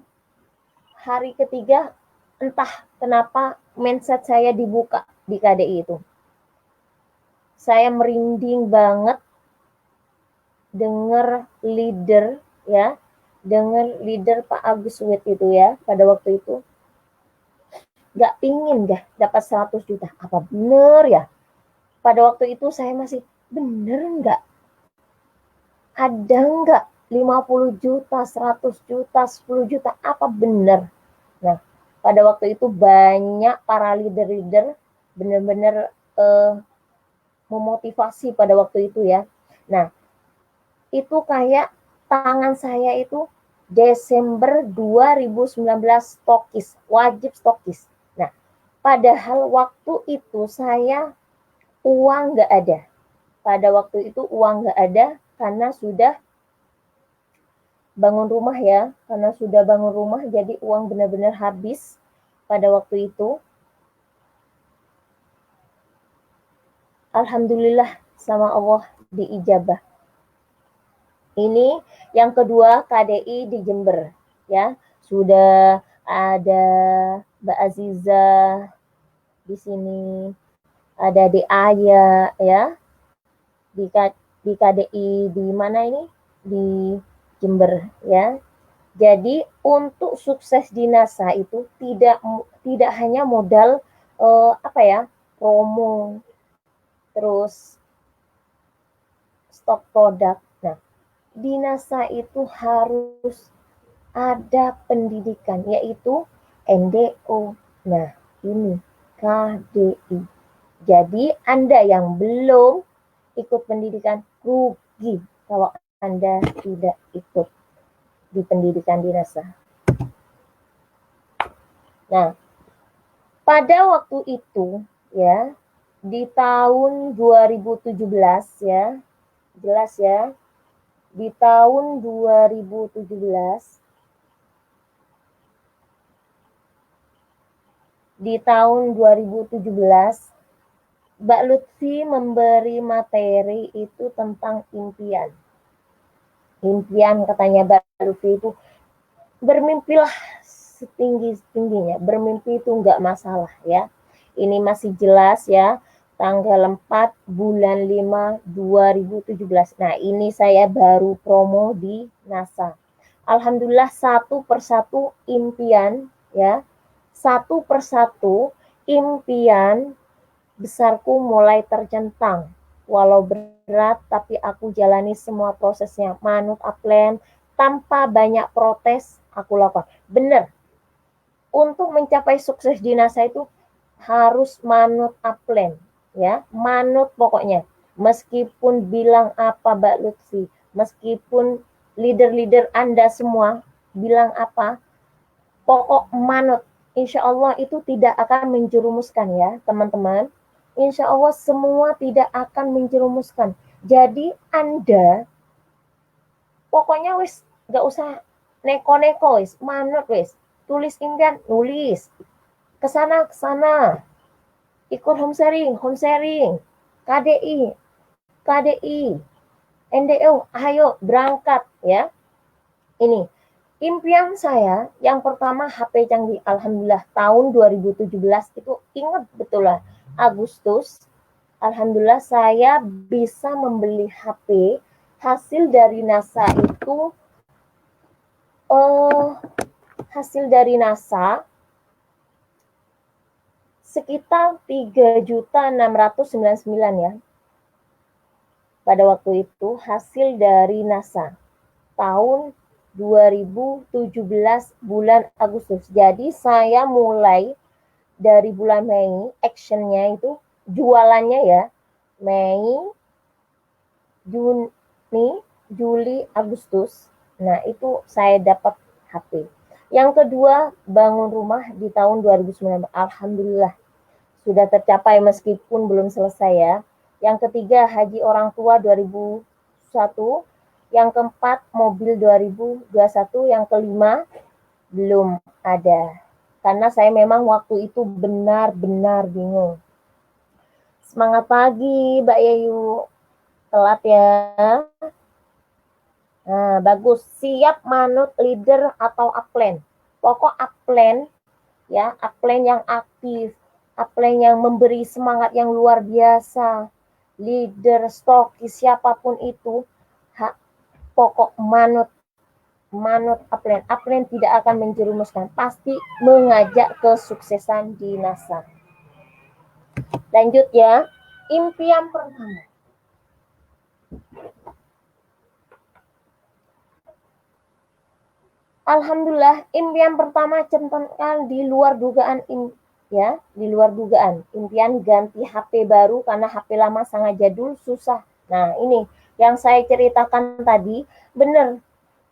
entah kenapa mindset saya dibuka di KDI itu. Saya merinding banget dengar leader ya, dengar leader Pak Agus Wit itu ya, pada waktu itu. Gak pingin dapat 100 juta. Apa bener ya? Pada waktu itu saya masih, bener nggak? Ada nggak 50 juta, 100 juta, 10 juta? Apa bener? Nah, pada waktu itu banyak para leader-leader benar-benar memotivasi pada waktu itu ya. Nah, itu kayak tangan saya itu Desember 2019 stokis, wajib stokis. Nah, padahal waktu itu saya uang nggak ada. Pada waktu itu uang nggak ada karena sudah bangun rumah ya. Karena sudah bangun rumah jadi uang benar-benar habis pada waktu itu. Alhamdulillah sama Allah diijabah. Ini yang kedua KDI di Jember ya. Sudah ada Mbak Aziza di sini, ada di Aya ya. di KDI di mana ini? Di Jember ya. Jadi untuk sukses di NASA itu tidak hanya modal apa ya, promo, terus stok produk. Nah, di NASA itu harus ada pendidikan, yaitu NDO. Nah, ini KDI. Jadi Anda yang belum ikut pendidikan rugi kalau Anda tidak ikut di pendidikan di NASA. Nah, pada waktu itu ya, di tahun 2017 ya, jelas ya, di tahun 2017 Mbak Lutfi memberi materi itu tentang impian. Impian katanya Mbak Lutfi itu, bermimpilah setinggi-tingginya. Bermimpi itu enggak masalah ya. Ini masih jelas ya, tanggal 4 bulan 5 2017. Nah, ini saya baru promo di NASA. Alhamdulillah satu persatu impian ya. Satu persatu impian besarku mulai tercentang. Walau berat, tapi aku jalani semua prosesnya. Manut upline, tanpa banyak protes, aku lakukan. Benar, untuk mencapai sukses di NASA itu harus manut upline. Ya, manut pokoknya. Meskipun bilang apa Mbak Lutfi, meskipun leader-leader Anda semua bilang apa, pokok manut. Insya Allah itu tidak akan menjerumuskan ya teman-teman. Insya Allah semua tidak akan menjerumuskan. Jadi Anda pokoknya wis gak usah neko-neko wis, manut wis. Tulis impian, nulis. Kesana, kesana. Ikut home sharing. KDI, NDO, ayo berangkat ya. Ini impian saya yang pertama HP canggih. Alhamdulillah tahun 2017 itu ingat betul lah, Agustus. Alhamdulillah saya bisa membeli HP hasil dari NASA itu hasil dari NASA sekitar 3.699 ya. Pada waktu itu hasil dari NASA tahun 2017 bulan Agustus. Jadi saya mulai dari bulan Mei, actionnya itu jualannya ya, Mei, Juni, Juli, Agustus. Nah, itu saya dapat HP. Yang kedua, bangun rumah di tahun 2019. Alhamdulillah, sudah tercapai meskipun belum selesai ya. Yang ketiga, haji orang tua 2001. Yang keempat, mobil 2021. Yang kelima, belum ada. Karena saya memang waktu itu benar-benar bingung. Semangat pagi, Mbak Yayu. Telat ya. Nah, bagus. Siap manut leader atau upline. Pokok upline ya, upline yang aktif, upline yang memberi semangat yang luar biasa. Leader, stokis, siapapun itu, pokok manut upline. Upline tidak akan menjerumuskan, pasti mengajak kesuksesan di NASA. Lanjut ya, impian pertama. Alhamdulillah, impian pertama centangkan di luar dugaan ya, di luar dugaan. Impian ganti HP baru karena HP lama sangat jadul, susah. Nah, ini yang saya ceritakan tadi, bener.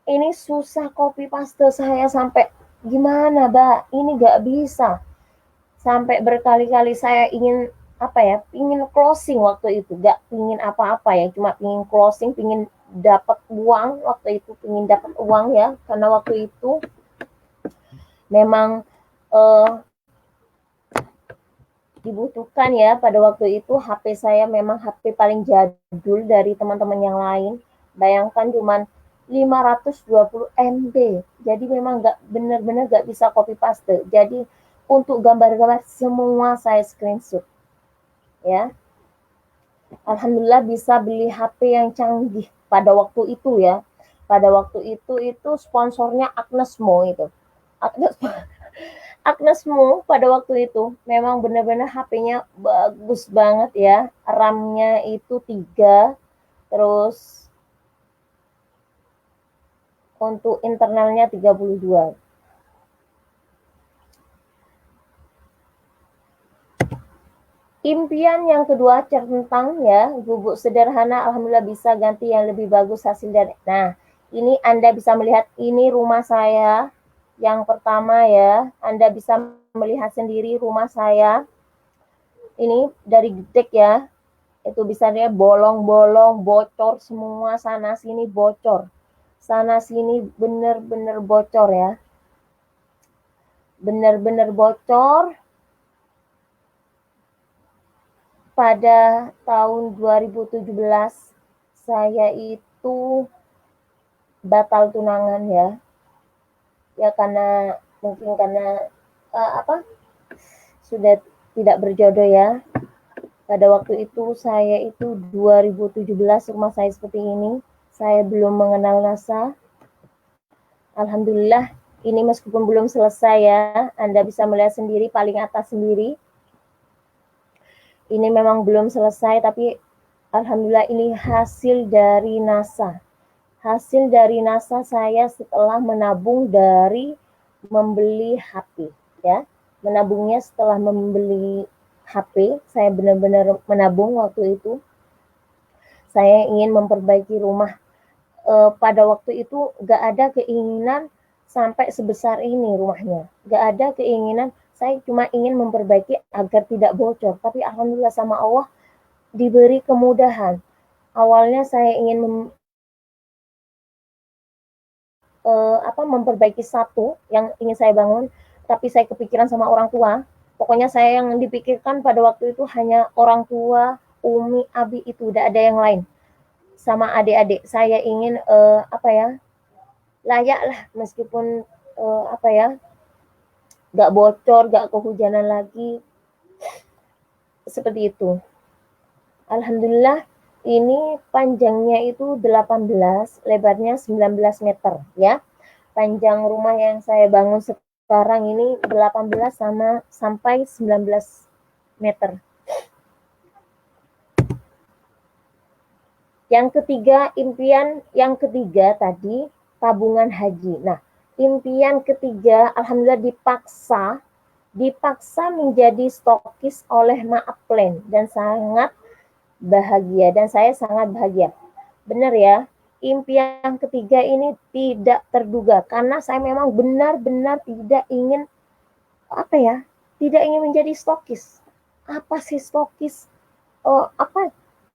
Ini susah copy paste saya sampai gimana, Mbak? Ini gak bisa. Sampai berkali-kali saya ingin apa ya, ingin closing waktu itu, gak ingin apa-apa ya, cuma ingin closing, ingin dapat uang waktu itu, ingin dapat uang ya, karena waktu itu memang dibutuhkan ya. Pada waktu itu HP saya memang HP paling jadul dari teman-teman yang lain. Bayangkan cuman 520 MB. Jadi memang nggak benar-benar nggak bisa copy paste. Jadi untuk gambar-gambar semua saya screenshot ya. Alhamdulillah bisa beli HP yang canggih pada waktu itu ya. Pada waktu itu sponsornya Agnes Mo itu. Agnes Agnes Mo pada waktu itu memang benar-benar HP-nya bagus banget ya. RAM-nya itu 3, terus untuk internalnya 32. Impian yang kedua centang ya, gubuk sederhana alhamdulillah bisa ganti yang lebih bagus hasil dari. Nah, ini Anda bisa melihat ini rumah saya yang pertama ya. Anda bisa melihat sendiri rumah saya. Ini dari gedek ya. Itu bisa dia bolong-bolong, bocor semua, sana sini bocor. Sana sini bener-bener bocor ya. Bener-bener bocor. Pada tahun 2017 saya itu batal tunangan ya. Ya karena mungkin karena sudah tidak berjodoh ya. Pada waktu itu saya itu 2017 rumah saya seperti ini. Saya belum mengenal NASA. Alhamdulillah ini meskipun belum selesai ya. Anda bisa melihat sendiri paling atas sendiri. Ini memang belum selesai tapi alhamdulillah ini hasil dari NASA. Hasil dari NASA saya setelah menabung dari membeli HP ya. Menabungnya setelah membeli HP, saya benar-benar menabung waktu itu. Saya ingin memperbaiki rumah. Pada waktu itu gak ada keinginan sampai sebesar ini rumahnya. Gak ada keinginan, saya cuma ingin memperbaiki agar tidak bocor. Tapi alhamdulillah sama Allah diberi kemudahan. Awalnya saya ingin memperbaiki satu yang ingin saya bangun, tapi saya kepikiran sama orang tua. Pokoknya saya yang dipikirkan pada waktu itu hanya orang tua, Umi, Abi, itu udah ada yang lain. Sama adik-adik saya ingin layak lah meskipun gak bocor, gak kehujanan lagi, seperti itu. Alhamdulillah ini panjangnya itu 18, lebarnya 19 meter ya. Panjang rumah yang saya bangun sekarang ini 18 sampai 19 meter. Yang ketiga, impian yang ketiga tadi tabungan haji. Nah, impian ketiga alhamdulillah dipaksa menjadi stokis oleh Maaplen dan sangat bahagia dan saya sangat bahagia. Benar ya, impian ketiga ini tidak terduga karena saya memang benar-benar tidak ingin tidak ingin menjadi stokis. Apa sih stokis?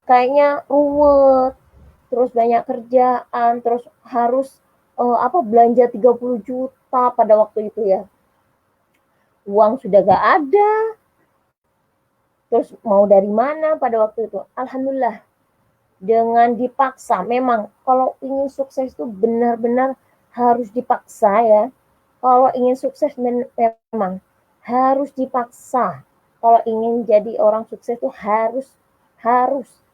Kayaknya ruwet, terus banyak kerjaan, terus harus belanja 30 juta pada waktu itu ya. Uang sudah gak ada. Terus mau dari mana pada waktu itu? Alhamdulillah dengan dipaksa. Memang kalau ingin sukses itu benar-benar harus dipaksa ya. Kalau ingin sukses memang harus dipaksa. Kalau ingin jadi orang sukses itu harus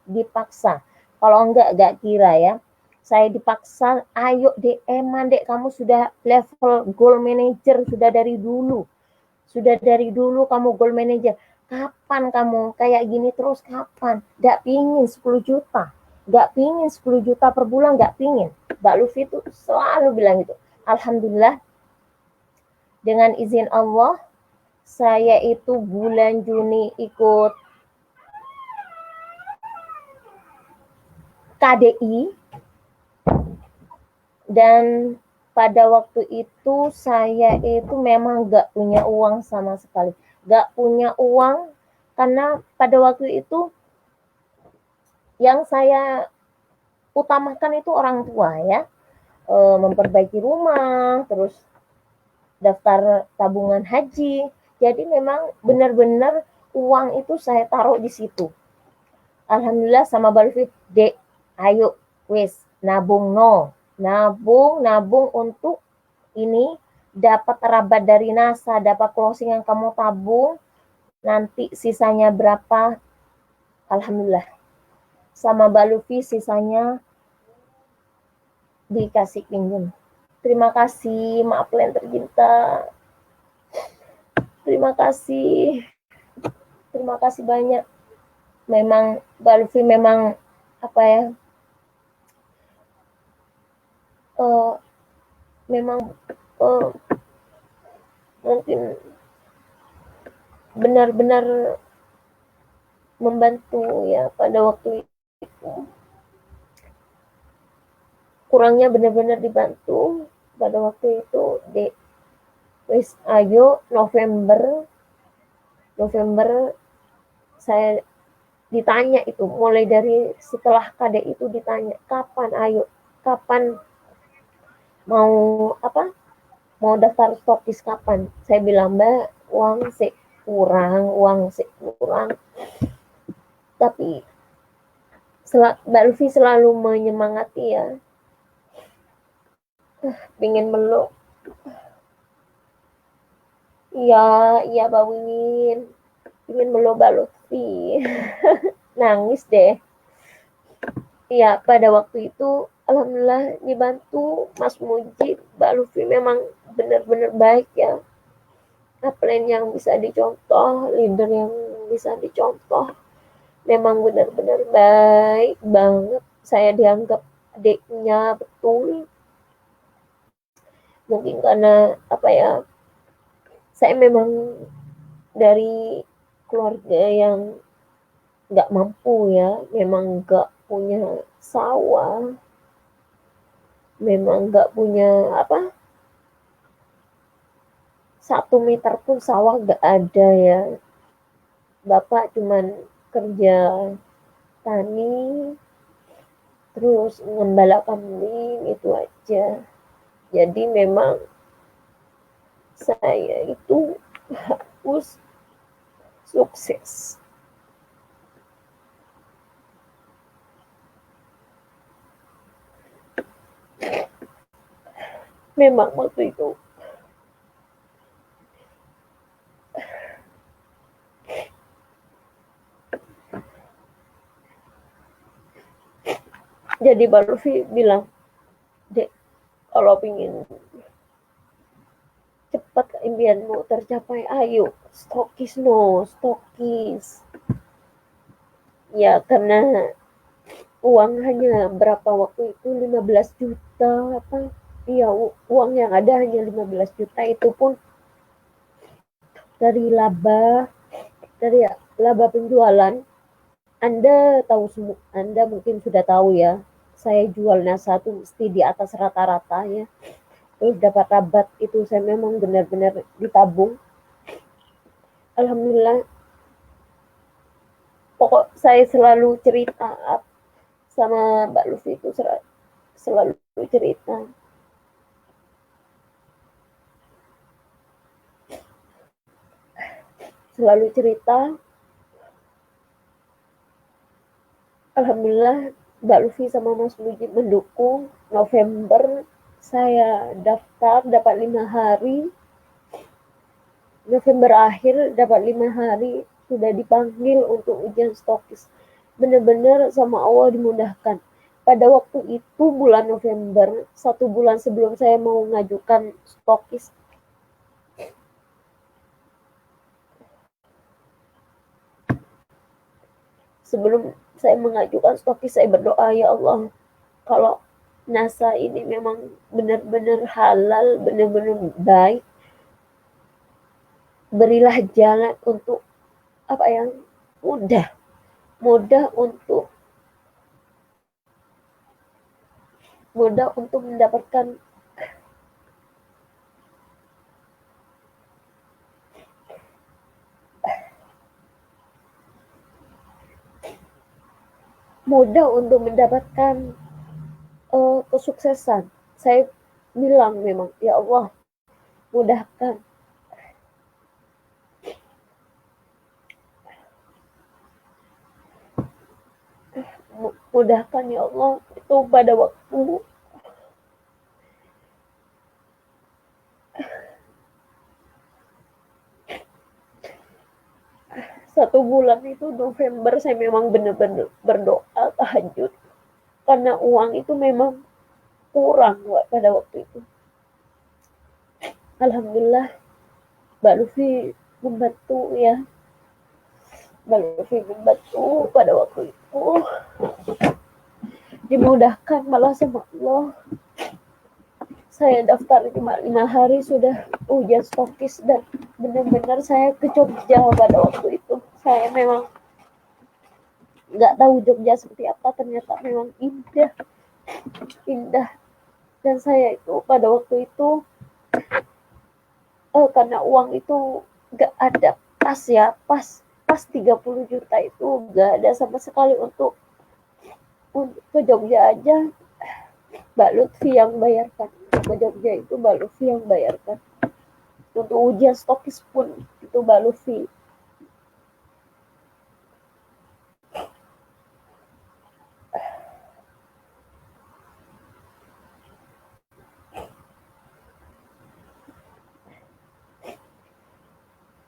dipaksa. Kalau enggak kira ya. Saya dipaksa, ayo dek, dek, kamu sudah level goal manager, sudah dari dulu kamu goal manager. Kapan kamu kayak gini terus, kapan? Gak pingin 10 juta. Gak pingin 10 juta per bulan, gak pingin. Mbak Lufi itu selalu bilang gitu. Alhamdulillah, dengan izin Allah, saya itu bulan Juni ikut KDI. Dan pada waktu itu saya itu memang gak punya uang sama sekali. Gak punya uang karena pada waktu itu yang saya utamakan itu orang tua ya, memperbaiki rumah, terus daftar tabungan haji. Jadi memang benar-benar uang itu saya taruh di situ. Alhamdulillah sama Balfi, dek, ayo wis nabung nabung untuk ini dapat rabat dari NASA, dapat closing yang kamu tabung, nanti sisanya berapa, alhamdulillah sama Mbak Luffy sisanya dikasih pinjam. Terima kasih, maaf yang tercinta. Terima kasih. Terima kasih banyak. Memang Mbak Luffy memang apa ya? Memang mungkin benar-benar membantu ya pada waktu itu. Kurangnya benar-benar dibantu pada waktu itu. Wis ayo November saya ditanya itu, mulai dari setelah KD itu ditanya kapan mau daftar stokis kapan. Saya bilang, Mbak, uang sih kurang. Tapi Mbak Luffy selalu menyemangati ya. Pengen meluk. Iya Mbak Wiwin. Pengen meluk Mbak Luffy. Nangis deh. Iya, pada waktu itu alhamdulillah dibantu Mas Muji. Mbak Luffy memang benar-benar baik ya. Kapten yang bisa dicontoh, leader yang bisa dicontoh. Memang benar-benar baik banget. Saya dianggap adiknya betul. Mungkin karena saya memang dari keluarga yang nggak mampu ya, memang nggak punya sawah, memang nggak punya 1 meter pun sawah nggak ada ya. Bapak cuman kerja tani, terus ngembala kambing, itu aja. Jadi memang saya itu harus sukses. Memang waktu itu jadi Mbak Luffy bilang, Dek, kalau ingin cepat impianmu tercapai, ayo stokis ya, karena uang hanya berapa waktu itu, 15 juta iya, uang yang ada hanya 15 juta, itu pun dari laba penjualan. Anda mungkin sudah tahu ya, saya jual NASA tuh mesti di atas rata-rata ya. Terus dapat rabat itu saya memang benar-benar ditabung. Alhamdulillah. Pokok saya selalu cerita sama Mbak Luffy itu, selalu cerita. Alhamdulillah Mbak Luffy sama Mas Muji mendukung. November saya daftar dapat 5 hari. November akhir dapat 5 hari sudah dipanggil untuk ujian stokis. Benar-benar sama Allah dimudahkan. Pada waktu itu bulan November, 1 bulan sebelum saya mau mengajukan stokis, sebelum saya mengajukan stokis, saya berdoa, ya Allah, kalau NASA ini memang benar-benar halal, benar-benar baik, berilah jalan untuk mudah untuk mendapatkan kesuksesan. Saya bilang memang, ya Allah, mudahkan. Mudahkan ya Allah. Itu pada waktu bulan itu November saya memang benar-benar berdoa tahajud karena uang itu memang kurang pada waktu itu. Alhamdulillah Mbak Lufi membantu ya. Mbak Lufi membantu pada waktu itu. Dimudahkan malah sama Allah. Saya daftar 5 hari sudah ujian stokis dan benar-benar saya ke Jogja pada waktu itu. Saya memang nggak tahu Jogja seperti apa, ternyata memang indah, indah. Dan saya itu pada waktu itu karena uang itu nggak ada pas ya, pas 30 juta itu nggak ada sama sekali untuk ke Jogja aja. Mbak Lutfi yang bayarkan ke Jogja itu, Mbak Lutfi yang bayarkan. Untuk ujian stokis pun itu Mbak Lutfi.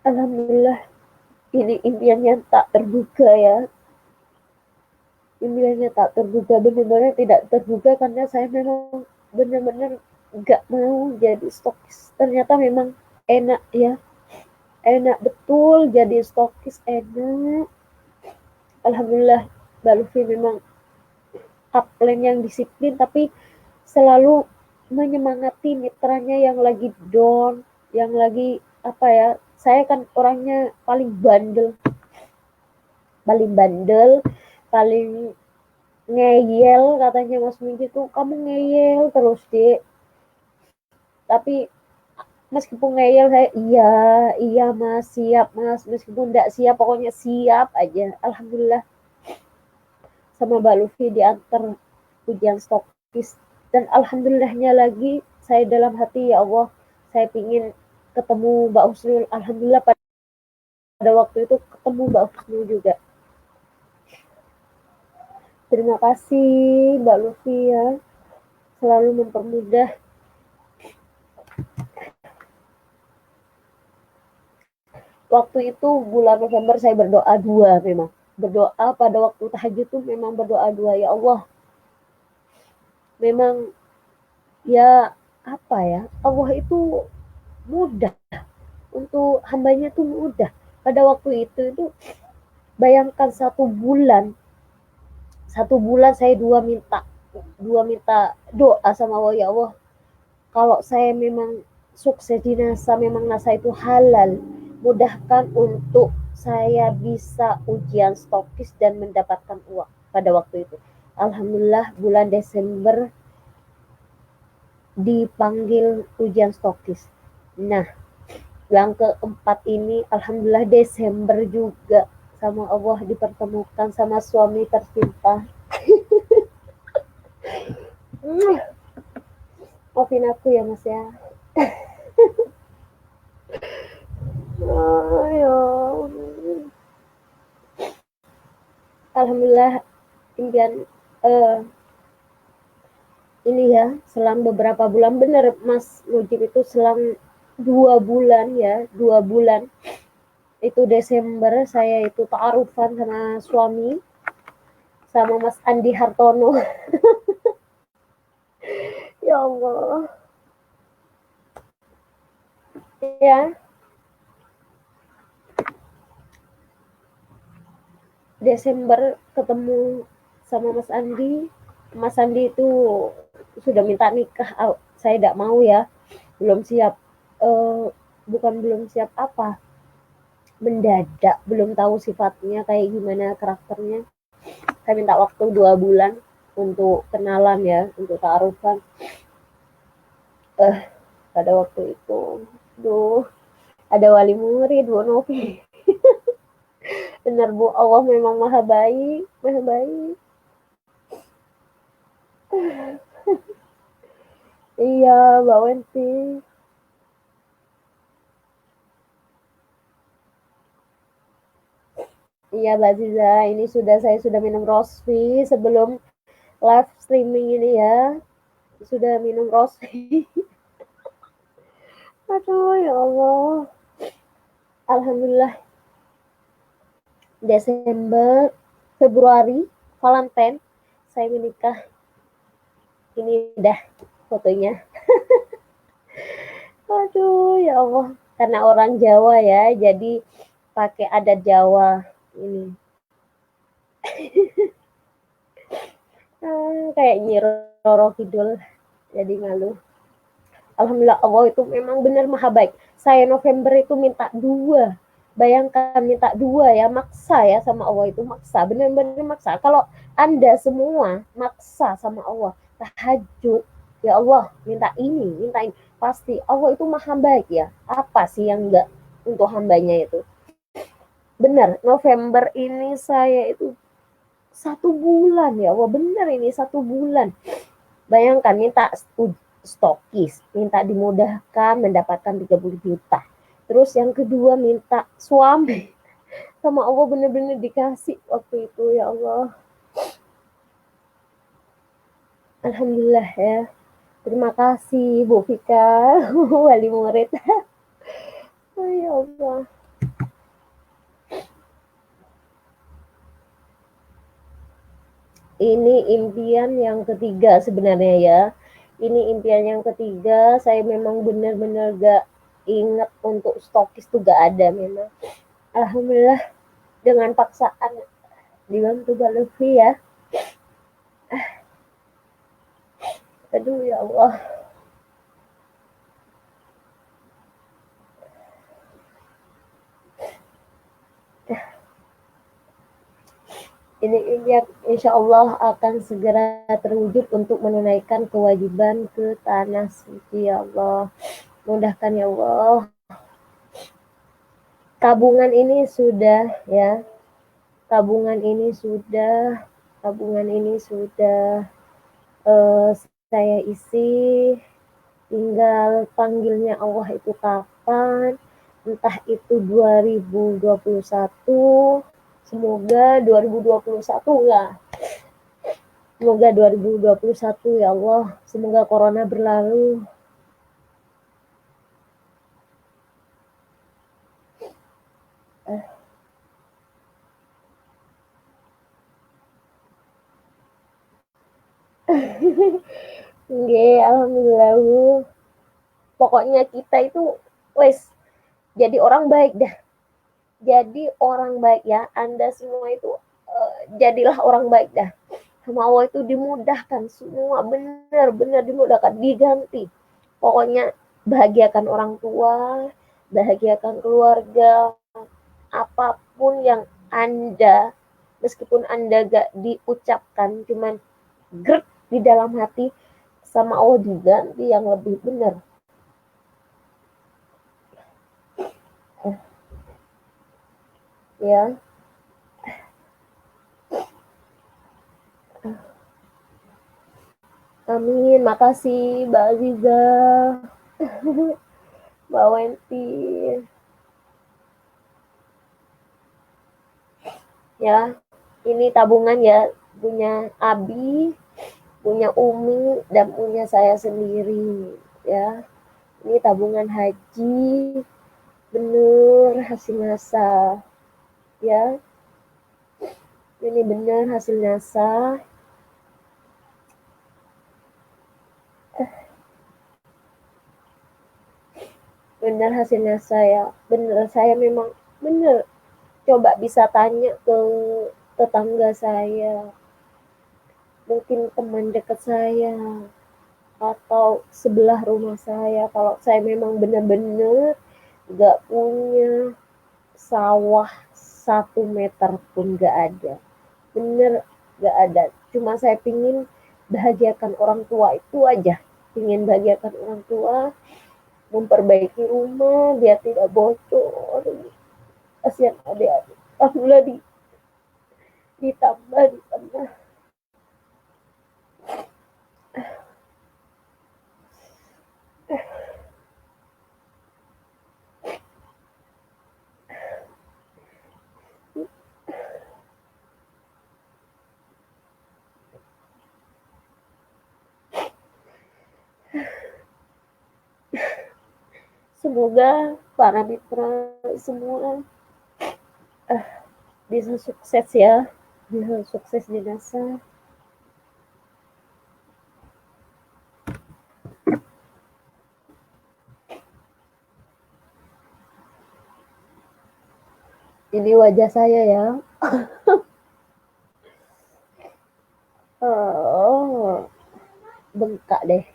Alhamdulillah, ini impian yang tak terduga ya. Impiannya tak terduga, benar-benar tidak terduga karena saya memang benar-benar nggak mau jadi stokis. Ternyata memang enak ya, enak betul jadi stokis, enak. Alhamdulillah, Mbak Lufi memang upline yang disiplin tapi selalu menyemangati mitranya yang lagi down, yang lagi apa ya, saya kan orangnya paling bandel, paling ngeyel katanya Mas Minggi tuh, kamu ngeyel terus dek. Tapi meskipun ngeyel saya iya mas, siap mas, meskipun tidak siap pokoknya siap aja. Alhamdulillah sama Mbak Lufi diantar ujian stokis dan alhamdulillahnya lagi saya dalam hati, ya Allah saya pingin ketemu Mbak Husnul. Alhamdulillah pada waktu itu ketemu Mbak Husnul juga. Terima kasih Mbak Lufi ya, selalu mempermudah. Waktu itu bulan November saya berdoa dua, memang berdoa pada waktu tahajud itu memang berdoa dua, ya Allah memang ya apa ya, Allah itu mudah untuk hambanya tuh mudah. Pada waktu itu bayangkan satu bulan saya dua minta doa sama Allah, ya Allah kalau saya memang sukses di NASA, memang NASA itu halal, mudahkan untuk saya bisa ujian stokis dan mendapatkan uang pada waktu itu. Alhamdulillah bulan Desember dipanggil ujian stokis. Nah, yang keempat ini alhamdulillah Desember juga sama Allah dipertemukan sama suami tercinta. Maafin aku ya mas ya. Alhamdulillah impian ini ya, selang beberapa bulan, bener Mas Mujib itu selang 2 bulan ya, 2 bulan itu Desember saya itu ta'arufan sama suami, sama Mas Andi Hartono. Ya Allah ya, Desember ketemu sama Mas Andi. Mas Andi itu sudah minta nikah, saya tidak mau ya, belum siap, bukan belum siap apa, mendadak, belum tahu sifatnya kayak gimana, karakternya. Saya minta waktu 2 bulan untuk kenalan ya, untuk ta'arufan. Pada waktu itu, ada wali murid, Bu Novi. Benar Bu, Allah memang maha baik, maha baik. Iya, Mbak Wensi. Iya, Mbak Ziza, ini saya sudah minum rosvi sebelum live streaming ini ya. Sudah minum rosvi. Aduh, ya Allah. Alhamdulillah. Desember, Februari, Valentine, saya menikah. Ini dah fotonya. Aduh, ya Allah. Karena orang Jawa ya, jadi pakai adat Jawa ini. Kayak Nyi Roro Kidul, jadi ngaluh. Alhamdulillah Allah itu memang benar maha baik. Saya November itu minta 2. Bayangkan minta 2 ya, maksa ya sama Allah itu maksa, benar-benar maksa. Kalau Anda semua maksa sama Allah, tahajud, ya Allah minta ini, pasti Allah itu maha baik ya. Apa sih yang enggak untuk hambanya itu? Benar, November ini saya itu 1 bulan ya Allah, benar ini 1 bulan. Bayangkan minta stokis, minta dimudahkan mendapatkan 30 juta. Terus yang kedua minta suami. Sama Allah benar-benar dikasih waktu itu ya Allah. Alhamdulillah ya. Terima kasih Bu Fika, wali murid. Oh, ya Allah. Ini impian yang ketiga sebenarnya ya. Ini impian yang ketiga, saya memang benar-benar gak ingat untuk stokis tuh gak ada memang. Alhamdulillah dengan paksaan dibantu Mbak Lutfi ya. Aduh ya Allah. Ini impian insya Allah akan segera terwujud untuk menunaikan kewajiban ke tanah suci ya Allah. Mudahkan ya Allah. Tabungan ini sudah ya. Tabungan ini sudah uh, saya isi, tinggal panggilnya Allah itu kapan, entah itu 2021, semoga 2021 ya. Semoga 2021 ya Allah, semoga corona berlalu. Nggih, alhamdulillah. Pokoknya kita itu wes jadi orang baik dah. Jadi orang baik ya. Anda semua itu jadilah orang baik dah. Sama Allah itu dimudahkan semua, benar-benar dimudahkan, diganti. Pokoknya bahagiakan orang tua, bahagiakan keluarga, apapun yang Anda, meskipun Anda gak diucapkan, cuman grek di dalam hati, sama Allah diganti yang lebih benar. Ya. Amin, makasih Mbak Aziza, Mbak Wenti. Ya, ini tabungan ya, punya Abi, punya Umi, dan punya saya sendiri. Ya, ini tabungan haji, bener hasil NASA. Ya, ini bener hasil NASA. Bener hasilnya saya, bener saya memang bener. Coba bisa tanya ke tetangga saya, mungkin teman dekat saya, atau sebelah rumah saya. Kalau saya memang benar-benar gak punya sawah 1 meter pun gak ada, bener gak ada. Cuma saya pingin bahagiakan orang tua, itu aja. Pingin bahagiakan orang tua, memperbaiki rumah biar tidak bocor. Kasihan adik-adik. Alhamdulillah ditambah. Semoga para mitra semua bisa sukses ya, bisa sukses di NASA. Ini wajah saya ya. Oh, bengkak deh.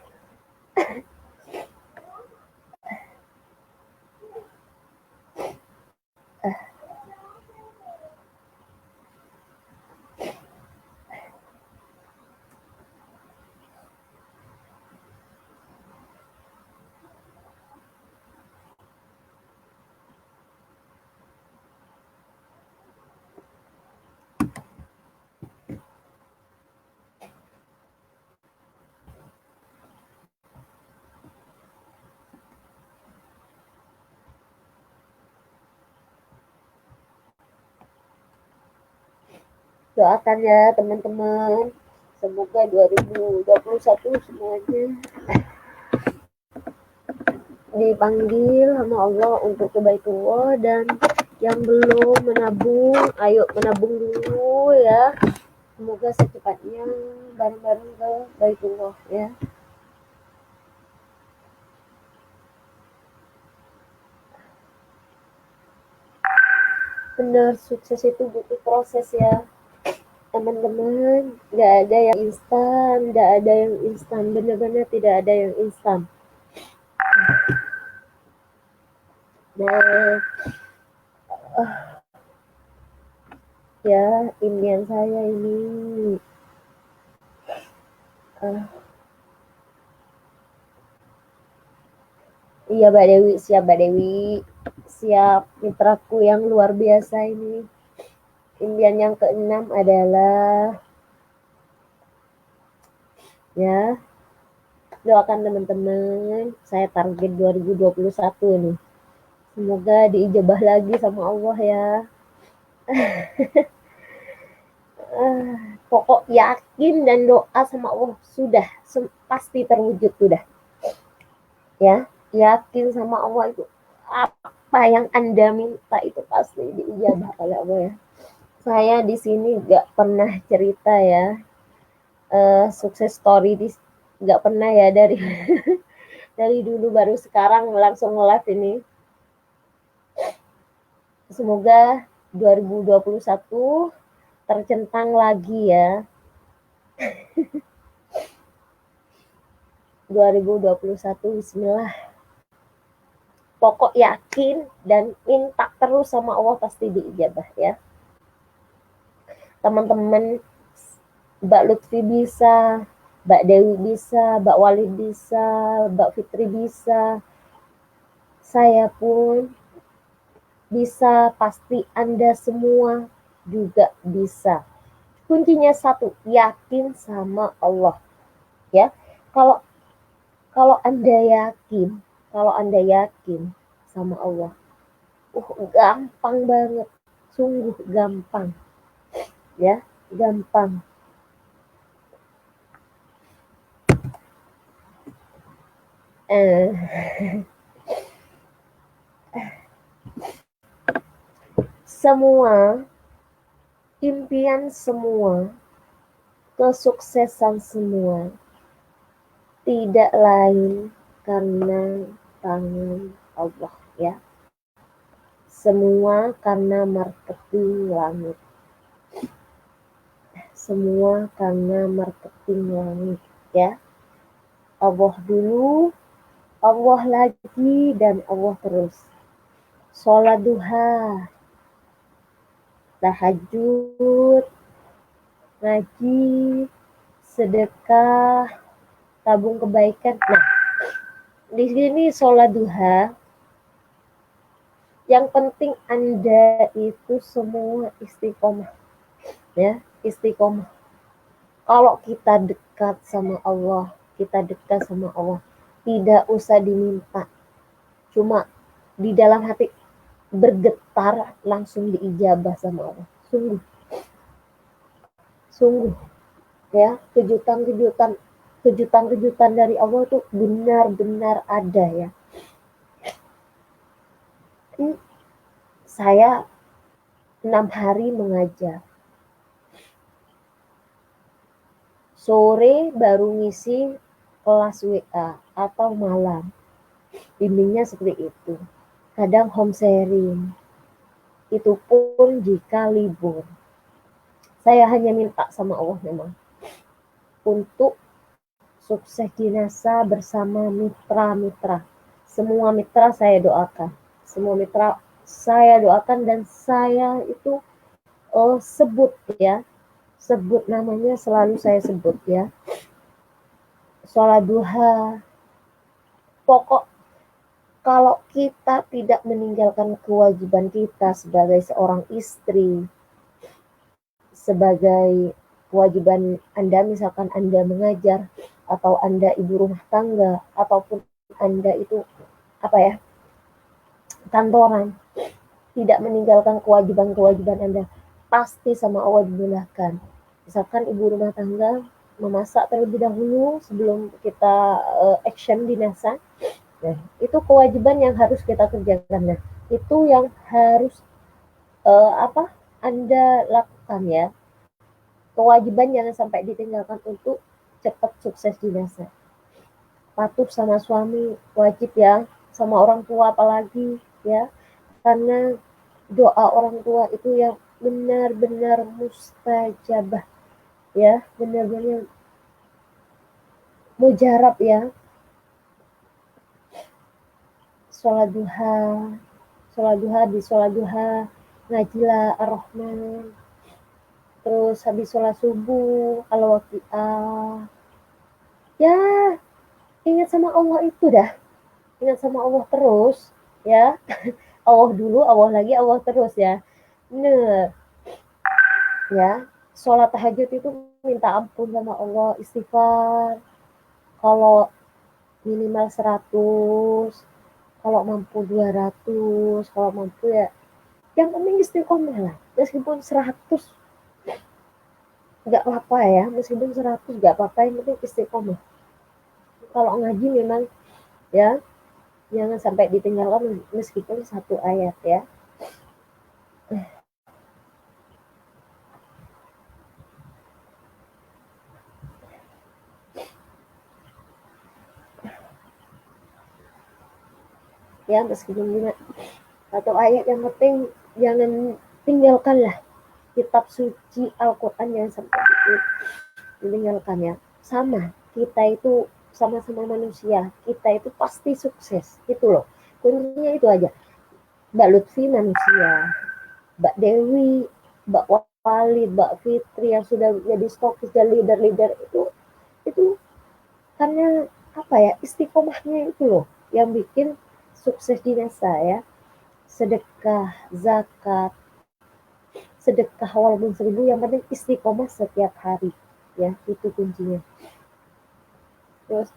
Doakan ya teman-teman. Semoga 2021 semuanya dipanggil sama Allah untuk Baitullah, dan yang belum menabung, ayo menabung dulu ya. Semoga secepatnya bareng-bareng ke Baitullah ya. Benar, sukses itu butuh proses ya teman-teman. Nggak ada yang instan, nggak ada yang instan, benar-benar tidak ada yang instan. Nah, ya impian saya ini, iya Mbak Dewi, siap Mbak Dewi, siap mitraku yang luar biasa ini. Impian yang keenam adalah, ya, doakan teman-teman, saya target 2021 nih. Semoga diijabah lagi sama Allah ya. Pokok yakin dan doa sama Allah sudah pasti terwujud sudah. Ya, yakin sama Allah itu apa yang Anda minta itu pasti diijabah oleh Allah ya. Saya di sini nggak pernah cerita ya, sukses story nggak pernah ya dari dari dulu, baru sekarang langsung nge-live ini. Semoga 2021 tercentang lagi ya. 2021 bismillah. Pokok yakin dan minta terus sama Allah pasti diijabah ya. Teman-teman, Mbak Lutfi bisa, Mbak Dewi bisa, Mbak Walid bisa, Mbak Fitri bisa, saya pun bisa, pasti Anda semua juga bisa. Kuncinya satu, yakin sama Allah ya. Kalau kalau Anda yakin, kalau Anda yakin sama Allah, gampang banget, sungguh gampang ya, gampang. Semua impian semua, kesuksesan semua tidak lain karena tangan Allah ya. Semua karena marketing langit. Semua karena marketing langit ya. Allah dulu, Allah lagi, dan Allah terus. Sholat duha, tahajud, ngaji, sedekah, tabung kebaikan. Nah, di sini sholat duha, yang penting Anda itu semua istiqomah ya, istiqomah. Kalau kita dekat sama Allah, kita dekat sama Allah, tidak usah diminta, cuma di dalam hati bergetar langsung diijabah sama Allah. Sungguh, sungguh ya, kejutan dari Allah itu benar-benar ada ya. Saya 6 hari mengajar. Sore baru ngisi kelas WA atau malam. Bimbingnya seperti itu. Kadang home sharing. Itu pun jika libur. Saya hanya minta sama Allah memang untuk sukses di NASA bersama mitra-mitra. Semua mitra saya doakan. Semua mitra saya doakan dan saya itu sebut ya. Sebut namanya selalu saya sebut ya. Sholat duha. Pokok kalau kita tidak meninggalkan kewajiban kita sebagai seorang istri, sebagai kewajiban Anda, misalkan Anda mengajar, atau Anda ibu rumah tangga, ataupun Anda itu kantoran, tidak meninggalkan kewajiban-kewajiban Anda, pasti sama Allah dimudahkan. Misalkan ibu rumah tangga memasak terlebih dahulu sebelum kita action di NASA, nah itu kewajiban yang harus kita kerjakan. Nah itu yang harus Anda lakukan ya. Kewajiban jangan sampai ditinggalkan untuk cepat sukses di NASA. Patuh sama suami wajib ya, sama orang tua apalagi ya, karena doa orang tua itu yang benar-benar mustajabah ya, benar-benar mujarab ya. Sholat duha, di sholat duha ngajilah ar-Rahman, terus habis sholat subuh kalau waqiah ya, ingat sama Allah itu dah, ingat sama Allah terus ya. Allah dulu, Allah lagi, Allah terus ya. Bener ya. Sholat tahajud itu minta ampun sama Allah, istighfar. Kalau minimal 100, kalau mampu 200, kalau mampu ya yang penting istiqomah lah. Meskipun 100 nggak apa-apa ya, meskipun 100 nggak apa-apa, yang penting istiqomah. Kalau ngaji memang ya jangan sampai ditinggalkan meskipun 1 ayat ya. Ya meskipun 1 ayat, yang penting jangan tinggalkanlah kitab suci Al-Quran, yang sampai ditinggalkan ya. Sama, kita itu sama-sama manusia, kita itu pasti sukses gitu loh. Kuncinya itu aja. Mbak Lutfi manusia, Mbak Dewi, Mbak Walid, Mbak Fitri yang sudah jadi stokis dan leader-leader itu karena istiqomahnya itu loh yang bikin sukses di NASA ya. Sedekah, zakat, sedekah walaupun 1000, yang penting istiqomah setiap hari ya, itu kuncinya. Terus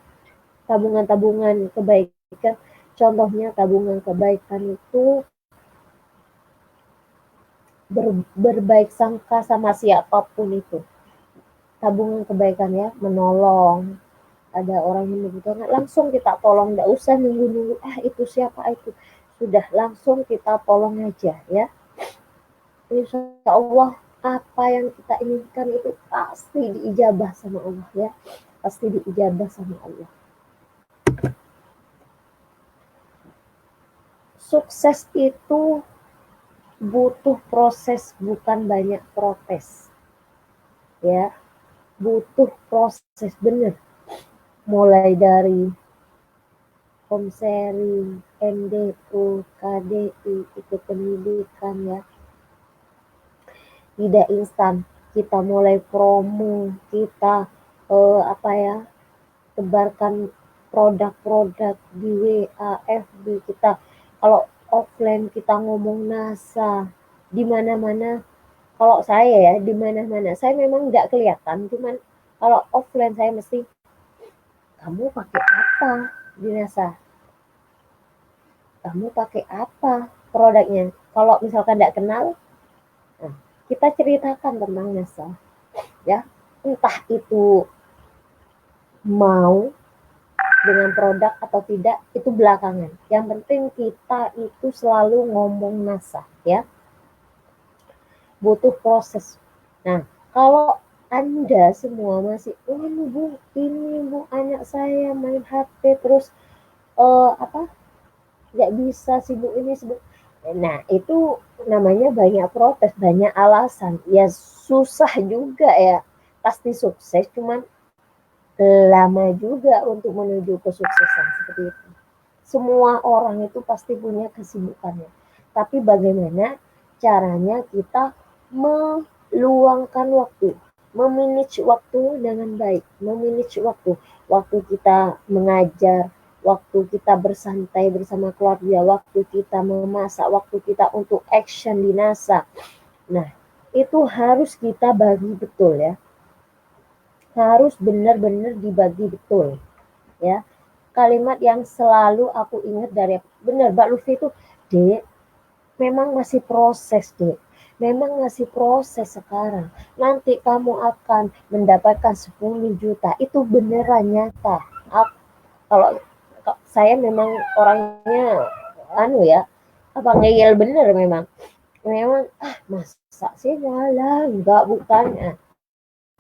tabungan-tabungan kebaikan, contohnya tabungan kebaikan itu berbaik sangka sama siapapun itu. Tabungan kebaikan ya, menolong, ada orang yang membutuhkan langsung kita tolong, enggak usah nunggu-nunggu itu siapa itu, sudah langsung kita tolong aja ya. Insya Allah apa yang kita inginkan itu pasti diijabah sama Allah ya, pasti diijabah sama Allah. Sukses itu butuh proses, bukan banyak protes ya, butuh proses bener, mulai dari home sharing, MDU, KDI, ikut pendidikan ya, tidak instan. Kita mulai promo, kita tebarkan produk-produk di WA, FB kita. Kalau offline kita ngomong NASA di mana-mana. Kalau saya ya di mana-mana, saya memang nggak kelihatan, cuman kalau offline saya mesti, kamu pakai apa di NASA? Kamu pakai apa produknya? Kalau misalkan nggak kenal, nah, kita ceritakan tentang NASA ya, entah itu mau dengan produk atau tidak itu belakangan, yang penting kita itu selalu ngomong NASA ya. butuh proses. Nah, kalau Anda semua masih, oh ini bu anak saya main HP terus nggak bisa sibuk ini sibuk. Nah, itu namanya banyak protes, banyak alasan. Ya susah juga ya. Pasti sukses, cuman lama juga untuk menuju kesuksesan seperti itu. Semua orang itu pasti punya kesibukannya. Tapi bagaimana caranya kita meluangkan waktu, memanage waktu dengan baik, memanage waktu, waktu kita mengajar, waktu kita bersantai bersama keluarga, waktu kita memasak, waktu kita untuk action di NASA. Nah, itu harus kita bagi betul ya. Harus benar-benar dibagi betul ya. Kalimat yang selalu aku ingat dari benar Mbak Lufi itu, Dek, memang masih proses, Dek. Memang masih proses sekarang. Nanti kamu akan mendapatkan 10 juta. Itu beneran nyata. Kalau saya memang orangnya ya, apa ngeyel bener memang. Memang masa sih ngalah, enggak bukan.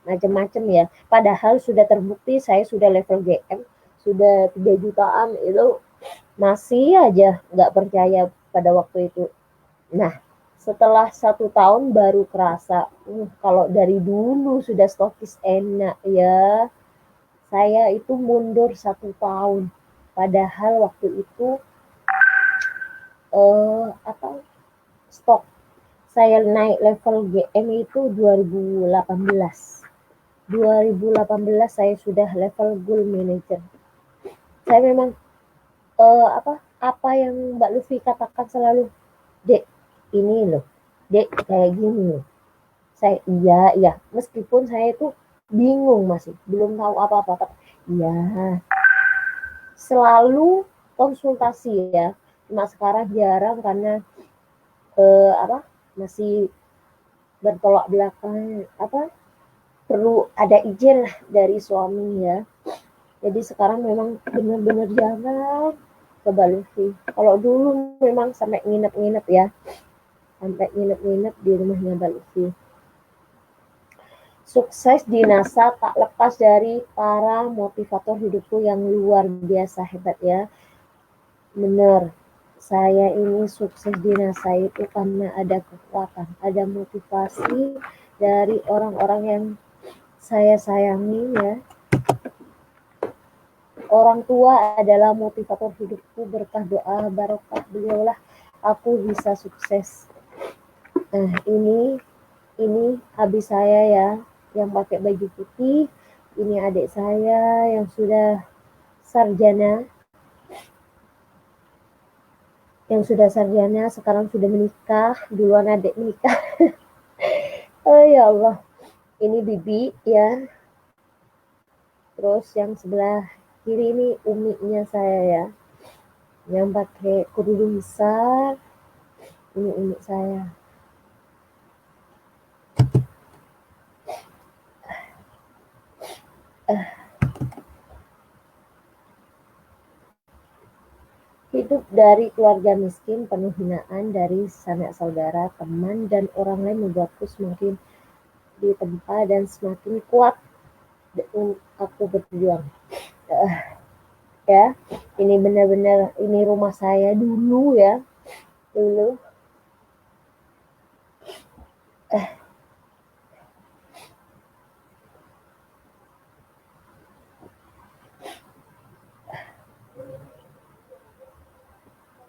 Macam-macam ya. Padahal sudah terbukti saya sudah level GM, sudah 3 jutaan itu masih aja nggak percaya pada waktu itu. Nah, setelah 1 tahun baru kerasa, kalau dari dulu sudah stokis enak ya. Saya itu mundur 1 tahun. Padahal waktu itu apa stok saya naik level GM itu 2018. 2018 saya sudah level gold manager. Saya memang apa yang Mbak Lufi katakan selalu, Dek, ini loh, Dek, kayak gini loh. Saya iya, meskipun saya itu bingung masih, belum tahu apa-apa. Iya, selalu konsultasi ya. Cuma sekarang jarang karena masih bertolak belakang, perlu ada izin lah dari suami ya. Jadi sekarang memang benar-benar jarang ke Balufi. Kalau dulu memang sampai nginep-nginep ya, sampai nginep-nginep di rumahnya Balufi. Sukses di NASA tak lepas dari para motivator hidupku yang luar biasa hebat ya. Benar, saya ini sukses di NASA itu karena ada kekuatan, ada motivasi dari orang-orang yang saya sayangi ya. Orang tua adalah motivator hidupku, berkah doa barokah beliaulah aku bisa sukses. Nah, ini habis saya ya yang pakai baju putih, ini adik saya yang sudah sarjana, sekarang sudah menikah, duluan adik menikah. Oh ya Allah, ini bibi ya. Terus yang sebelah kiri ini uminya saya ya, yang pakai kerudung besar, ini umi saya. Hidup dari keluarga miskin, penuh hinaan dari sanak saudara, teman, dan orang lain membuatku semakin ditempa dan semakin kuat aku berjuang. Ya, ini benar-benar ini rumah saya dulu ya, dulu.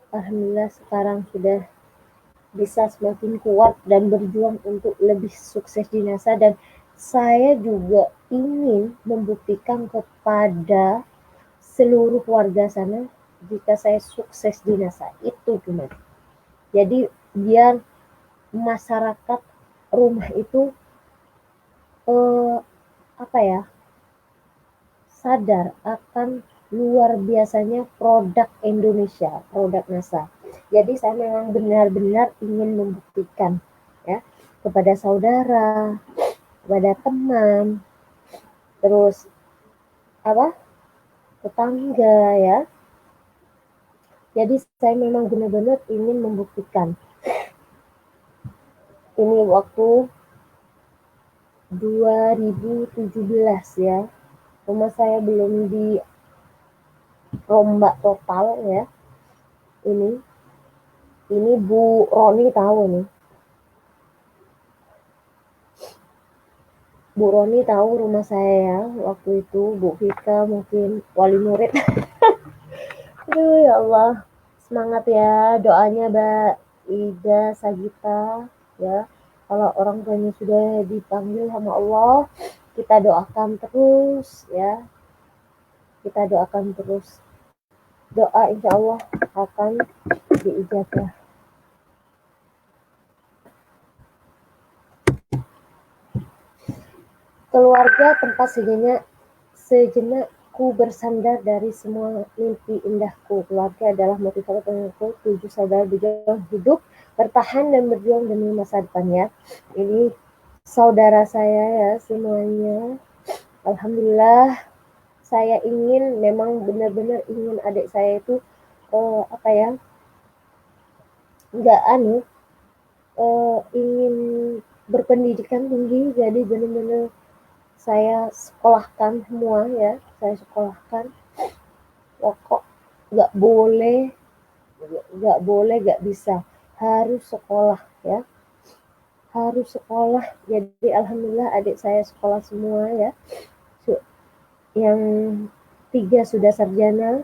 Alhamdulillah sekarang sudah bisa semakin kuat dan berjuang untuk lebih sukses di NASA, dan saya juga ingin membuktikan kepada seluruh warga sana jika saya sukses di NASA itu gimana. Jadi biar masyarakat rumah itu eh, apa ya, sadar akan luar biasanya produk Indonesia, produk NASA. Jadi saya memang benar-benar ingin membuktikan ya kepada saudara, kepada teman, terus tetangga ya. Jadi saya memang benar-benar ingin membuktikan Ini waktu 2017 ya. Rumah saya belum dirombak total ya. Ini Bu Roni tahu nih. Bu Roni tahu rumah saya ya. Waktu itu Bu Vika mungkin wali murid. Aduh ya Allah. Semangat ya doanya Mbak Ida Sagita ya. Kalau orang tuanya sudah dipanggil sama Allah, kita doakan terus ya. Kita doakan terus. Doa insya Allah akan diijabah. Keluarga tempat sejenak ku bersandar dari semua mimpi indahku. Keluarga adalah motivator penggerakku. 7 saudara berjuang hidup, bertahan dan berjuang demi masa depannya. Ini saudara saya ya semuanya. Alhamdulillah saya memang benar-benar ingin adik saya itu apa ya, nggak ingin berpendidikan tinggi, jadi benar-benar saya sekolahkan semua ya, saya sekolahkan. Pokok nggak boleh, nggak bisa, harus sekolah ya, harus sekolah. Jadi alhamdulillah adik saya sekolah semua ya, yang 3 sudah sarjana,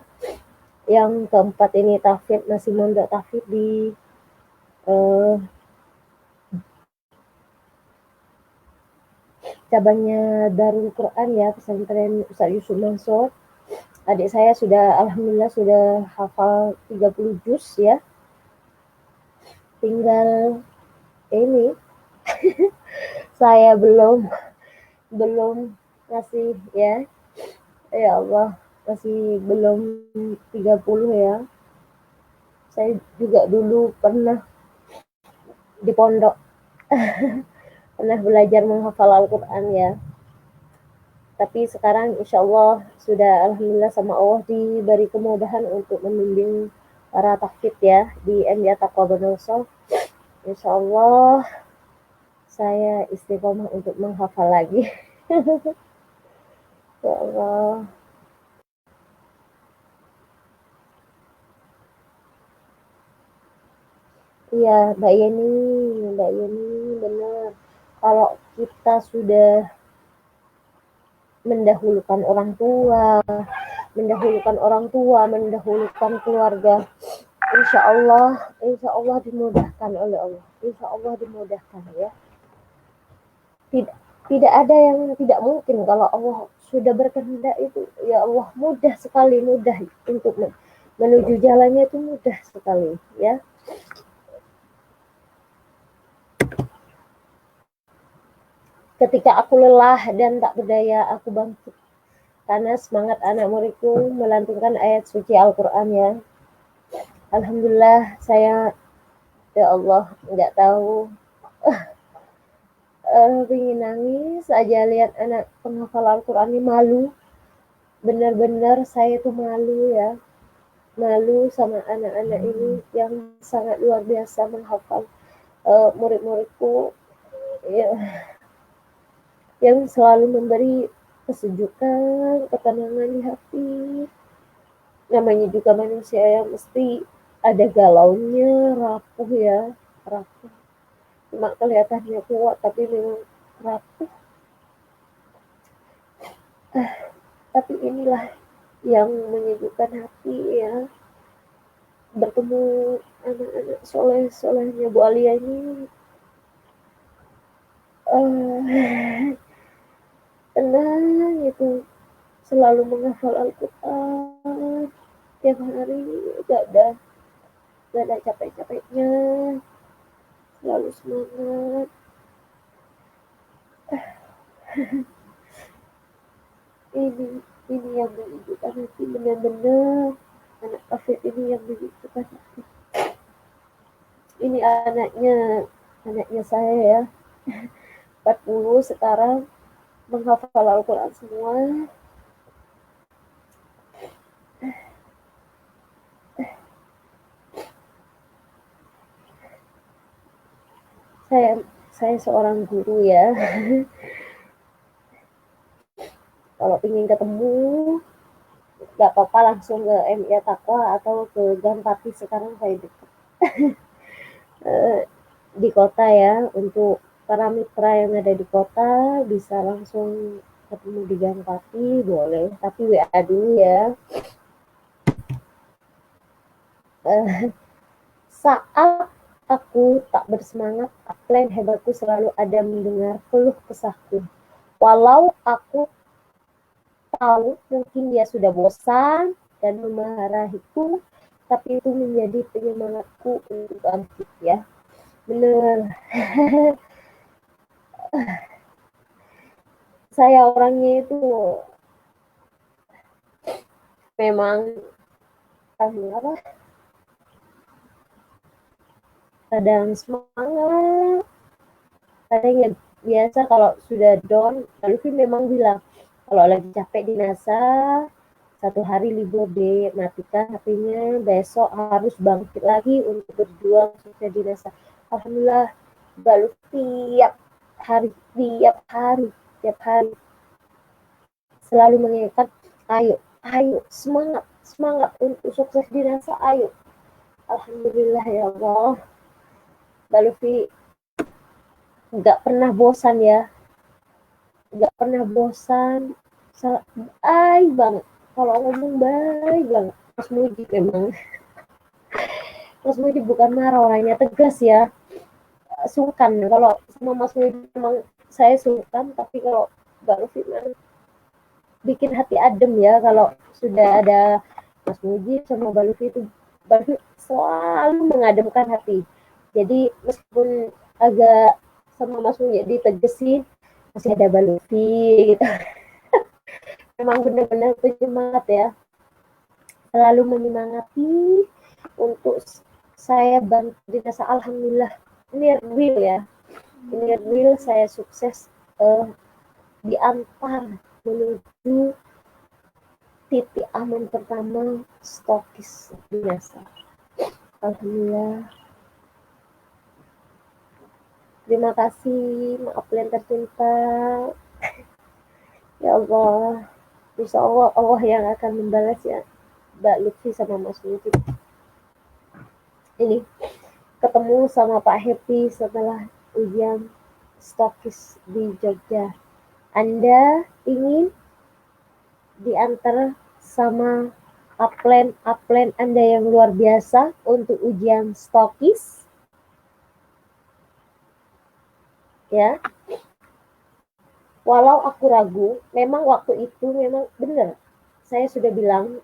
yang keempat ini tahfidz, masih mondok tahfidz di cabangnya Darul Quran ya, pesantren Ustaz Yusuf Mansur. Adik saya sudah alhamdulillah sudah hafal 30 juz ya. Tinggal ini saya belum ngasih ya. Ya Allah, masih belum 30 ya. Saya juga dulu pernah di pondok pernah belajar menghafal Al-Quran ya. Tapi sekarang insya Allah sudah alhamdulillah sama Allah diberi kemudahan untuk membimbing para tahfidz ya di MDA Taqwa Bondowoso. Insya Allah saya istiqomah untuk menghafal lagi. Ya Allah. Iya, Mbak Yeni benar. Kalau kita sudah mendahulukan orang tua, mendahulukan keluarga, insya Allah dimudahkan oleh Allah. Insya Allah dimudahkan ya. Tidak ada yang tidak mungkin kalau Allah sudah berkehendak itu. Ya Allah, mudah sekali, mudah untuk menuju jalannya itu mudah sekali ya. Ketika aku lelah dan tak berdaya, aku bangkit. Karena semangat anak muridku melantunkan ayat suci Al-Quran ya. Alhamdulillah saya, ya Allah, nggak tahu. Pengen nangis aja lihat anak penghafal Al-Quran ini, malu. Benar-benar saya tuh malu ya. Malu sama anak-anak ini yang sangat luar biasa menghafal. Murid-muridku ya, yang selalu memberi kesejukan, ketenangan di hati. Namanya juga manusia yang mesti ada galaunya, rapuh ya, rapuh. Cuma kelihatannya kuat tapi memang rapuh. Tapi inilah yang menyejukkan hati ya, bertemu anak-anak soleh-solehnya Bu Alia ini. Tenang itu, selalu menghafal Al-Quran tiap hari, gak ada capek-capeknya, selalu semangat. Ini yang menunjukkan hati, benar-benar anak kafir ini yang menunjukkan hati. Ini anaknya saya ya, 40 sekarang, menghafal Al-Quran semua. saya seorang guru ya. Kalau ingin ketemu, nggak apa-apa langsung ke MIA Takwa atau ke Gampati, sekarang saya dekat di kota ya. Untuk para mitra yang ada di kota bisa langsung ketemu di Gampati, boleh, tapi WA dulu ya. Saat aku tak bersemangat, upline hebatku selalu ada mendengar keluh kesahku. Walau aku tahu mungkin dia sudah bosan dan memarahiku, tapi itu menjadi penyemangatku untuk bangkit ya. Bener. Saya orangnya itu memang apa, kadang semangat, kadang ya biasa. Kalau sudah down, Lutfi memang bilang kalau lagi capek di NASA, satu hari libur deh, matikan HP-nya, besok harus bangkit lagi untuk berjuang sukses di NASA. Alhamdulillah, baru tiap hari selalu mengingatkan, ayo, ayo, semangat, semangat untuk sukses di NASA, ayo. Alhamdulillah ya Allah, Mbak Lutfi nggak pernah bosan ya, nggak pernah bosan, baik banget, kalau ngomong baik banget. Mas Mudi memang, Mas Mudi bukan marah, orangnya tegas ya, sungkan. Kalau sama Mas Mudi memang saya sungkan, tapi kalau Mbak Lutfi bikin hati adem ya kalau sudah ada Mas Mudi sama Mbak Lutfi. Itu Mbak Lutfi selalu mengademkan hati. Jadi meskipun agak sama Mas Mudi ditegesin, masih ada Mbak Lutfi gitu. Memang benar-benar penyemangat ya, selalu menyemangati untuk saya bantu di NASA. Alhamdulillah, ini real ya, ini real, saya sukses diantar menuju titik aman pertama stokis di NASA. Alhamdulillah. Terima kasih, maaf yang tercinta. Ya Allah, insya Allah Allah yang akan membalas ya Mbak Lutfi sama Mas Lutfi. Ini ketemu sama Pak Happy setelah ujian stokis di Jogja. Anda ingin diantar sama upline Anda yang luar biasa untuk ujian stokis ya. Walau aku ragu, memang waktu itu memang benar, saya sudah bilang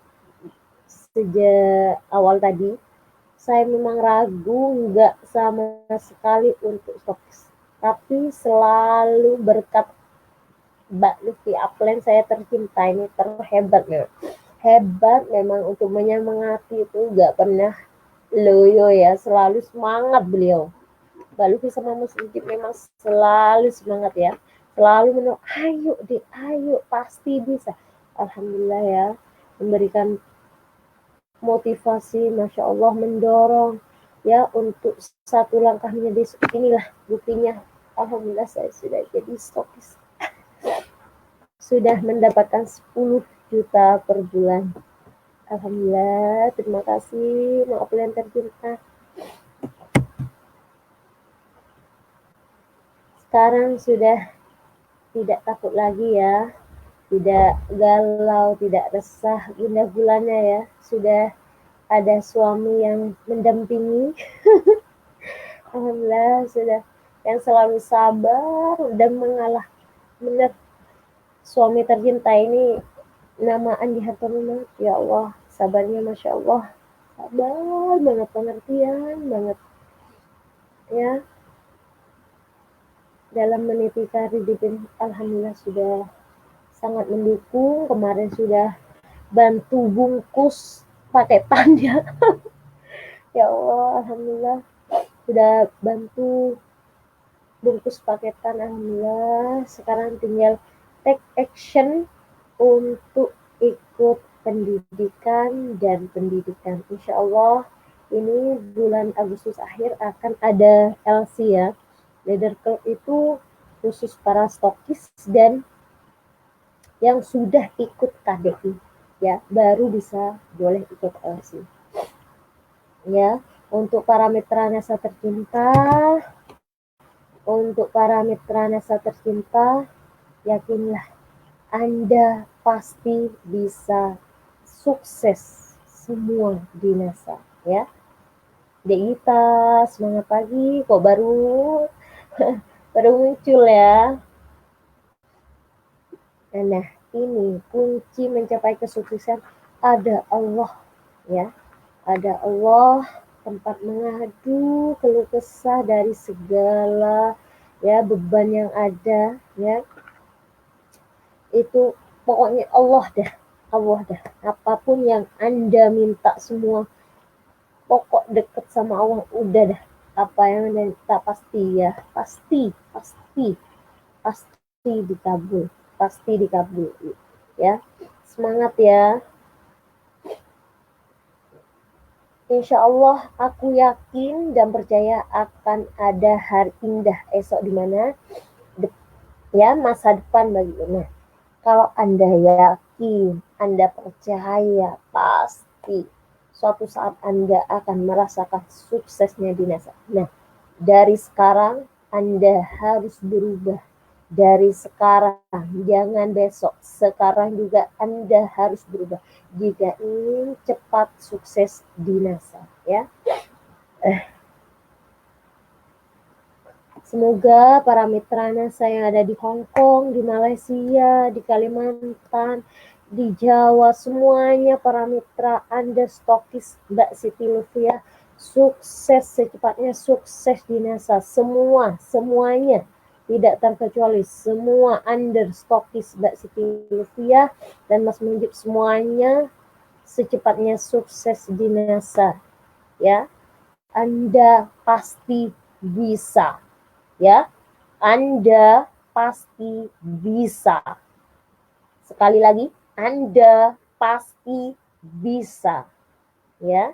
sejak awal tadi, saya memang ragu nggak sama sekali untuk stokis, tapi selalu berkat Mbak Lutfi upline saya tercinta ini, terhebat ya, hebat memang untuk menyemangati itu, nggak pernah loyo ya, selalu semangat beliau. Mbak Lutfi sama Mas Lutfi memang selalu semangat ya, selalu menurut, ayo deh, ayo, pasti bisa. Alhamdulillah ya, memberikan motivasi, Masya Allah, mendorong ya untuk satu langkah menjadi. Inilah buktinya, Alhamdulillah saya sudah jadi stokis, sudah mendapatkan 10 juta per bulan. Alhamdulillah, terima kasih, maaf yang tercinta. Sekarang sudah tidak takut lagi ya, tidak galau, tidak resah gundah gulana ya, sudah ada suami yang mendampingi. Alhamdulillah, sudah, yang selalu sabar dan mengalah. Benar, suami tercinta ini namaan di hati rumah. Ya Allah, sabarnya Masya Allah, sabar banget, pengertian banget ya dalam meniti karir. Alhamdulillah sudah sangat mendukung. Kemarin sudah bantu bungkus paketan ya. Ya Allah, alhamdulillah sudah bantu bungkus paketan. Alhamdulillah, sekarang tinggal take action untuk ikut pendidikan dan pendidikan. Insya Allah ini bulan Agustus akhir akan ada LC ya, Leader Club itu khusus para stokis dan yang sudah ikut KDI, ya, baru bisa boleh ikut LC. Ya, untuk para mitra Nasa tercinta, yakinlah Anda pasti bisa sukses semua di NASA, ya. Deita, semangat pagi, kok baru baru muncul ya. Nah, ini kunci mencapai kesuksesan, ada Allah, ya. Ada Allah, tempat mengadu keluh kesah dari segala ya beban yang ada, ya. Itu pokoknya Allah dah. Apapun yang Anda minta semua, pokok deket sama Allah udah dah. Apa yang Anda minta pasti ya, pasti dikabul, ya. Semangat ya. Insya Allah aku yakin dan percaya akan ada hari indah esok di mana ya masa depan bagi Una. Kalau Anda yakin, Anda percaya, pasti suatu saat Anda akan merasakan suksesnya di NASA. Nah, dari sekarang Anda harus berubah. Dari sekarang, jangan besok. Sekarang juga Anda harus berubah jika ingin cepat sukses di NASA, ya. Semoga para mitra NASA yang ada di Hong Kong, di Malaysia, di Kalimantan, di Jawa, semuanya para mitra Anda stokis Mbak Siti Lutfia sukses secepatnya, sukses di NASA. Semuanya tidak terkecuali, semua Anda stokis Mbak Siti Lutfia dan Mas Mujib, semuanya secepatnya sukses di NASA, ya. Anda pasti bisa, ya. Anda pasti bisa. Sekali lagi, Anda pasti bisa, ya.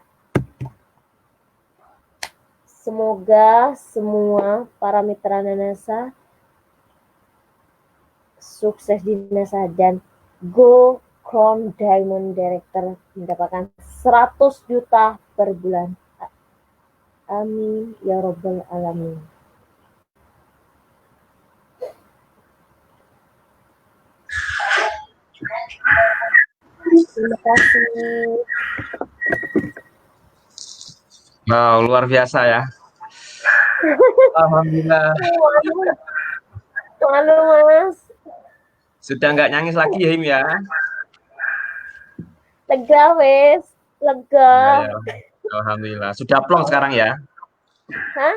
Semoga semua para mitra NASA sukses di NASA dan Go Crown Diamond Director mendapatkan 100 juta per bulan. Amin ya robbal alamin. Terima kasih. Wow, luar biasa ya. Alhamdulillah. Malu Mas. Sudah nggak nyangis lagi ya, Him ya? Lega wes, lega. Ya, ya. Alhamdulillah. Sudah plong sekarang ya? Hah?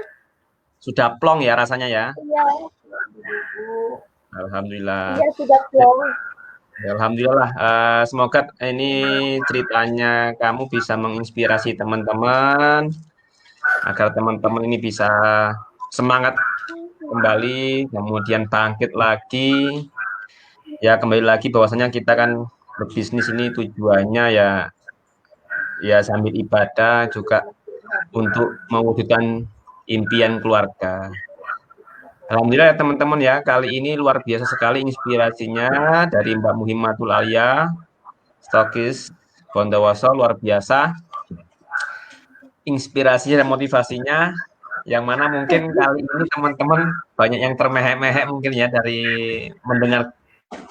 Sudah plong ya rasanya ya? Iya. Alhamdulillah. Iya sudah plong. Ya, alhamdulillah. Semoga ini ceritanya kamu bisa menginspirasi teman-teman agar teman-teman ini bisa semangat kembali, kemudian bangkit lagi. Ya kembali lagi bahwasanya kita kan berbisnis ini tujuannya ya sambil ibadah juga untuk mewujudkan impian keluarga. Alhamdulillah ya teman-teman ya, kali ini luar biasa sekali inspirasinya dari Mbak Muhimmatul Alia, stokis Bondowoso, luar biasa inspirasinya dan motivasinya, yang mana mungkin kali ini teman-teman banyak yang termehek-mehek mungkin ya dari mendengar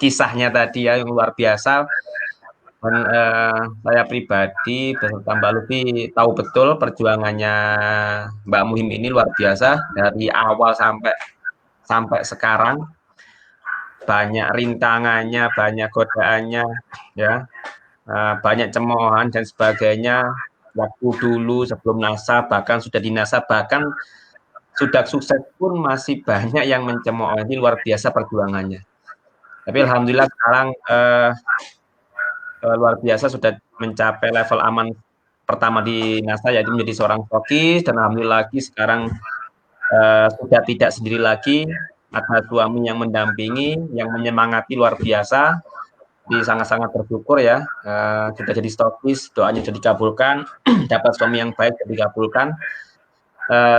kisahnya tadi ya yang luar biasa. Dan saya pribadi beserta Mbak Lufi tahu betul perjuangannya Mbak Muhim ini luar biasa dari awal sampai sampai sekarang, banyak rintangannya, banyak godaannya, ya, banyak cemoohan dan sebagainya. Waktu dulu sebelum NASA, bahkan sudah di NASA, bahkan sudah sukses pun masih banyak yang mencemooh. Ini luar biasa perjuangannya. Tapi alhamdulillah sekarang luar biasa sudah mencapai level aman pertama di NASA, yaitu menjadi seorang stokis, dan alhamdulillah lagi sekarang sudah tidak sendiri lagi, ada suami yang mendampingi, yang menyemangati luar biasa. Sangat-sangat bersyukur ya, sudah jadi stokis, doanya sudah dikabulkan, dapat suami yang baik sudah dikabulkan.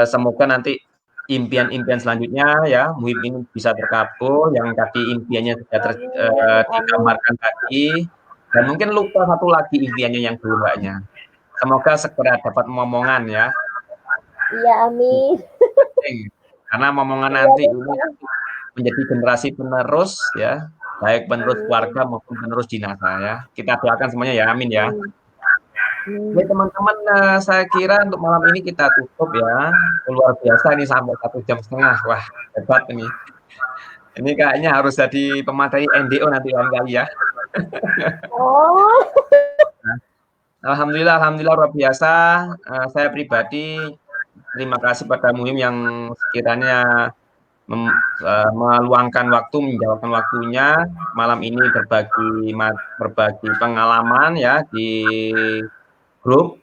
Semoga nanti impian-impian selanjutnya ya, Muhim ini bisa terkabul, yang tadi impiannya sudah Amin, amin. digambarkan tadi, dan mungkin lupa satu lagi impiannya yang keduanya. Semoga segera dapat momongan ya. Iya, amin. Karena momongan Iya, nanti ini betul. menjadi generasi penerus ya, baik penerus Amin. keluarga maupun penerus jenazah ya. Kita doakan semuanya ya, amin ya. Hmm. Oke Hmm. teman-teman, saya kira untuk malam ini kita tutup ya. Luar biasa ini sampai 1,5 jam. Wah, hebat ini. Ini kayaknya harus jadi pemateri NDO nanti lain kali ya. Oh, Alhamdulillah, alhamdulillah luar biasa. Saya pribadi terima kasih pada Muhim yang sekiranya meluangkan waktu, menjawabkan waktunya malam ini berbagi pengalaman ya di grup.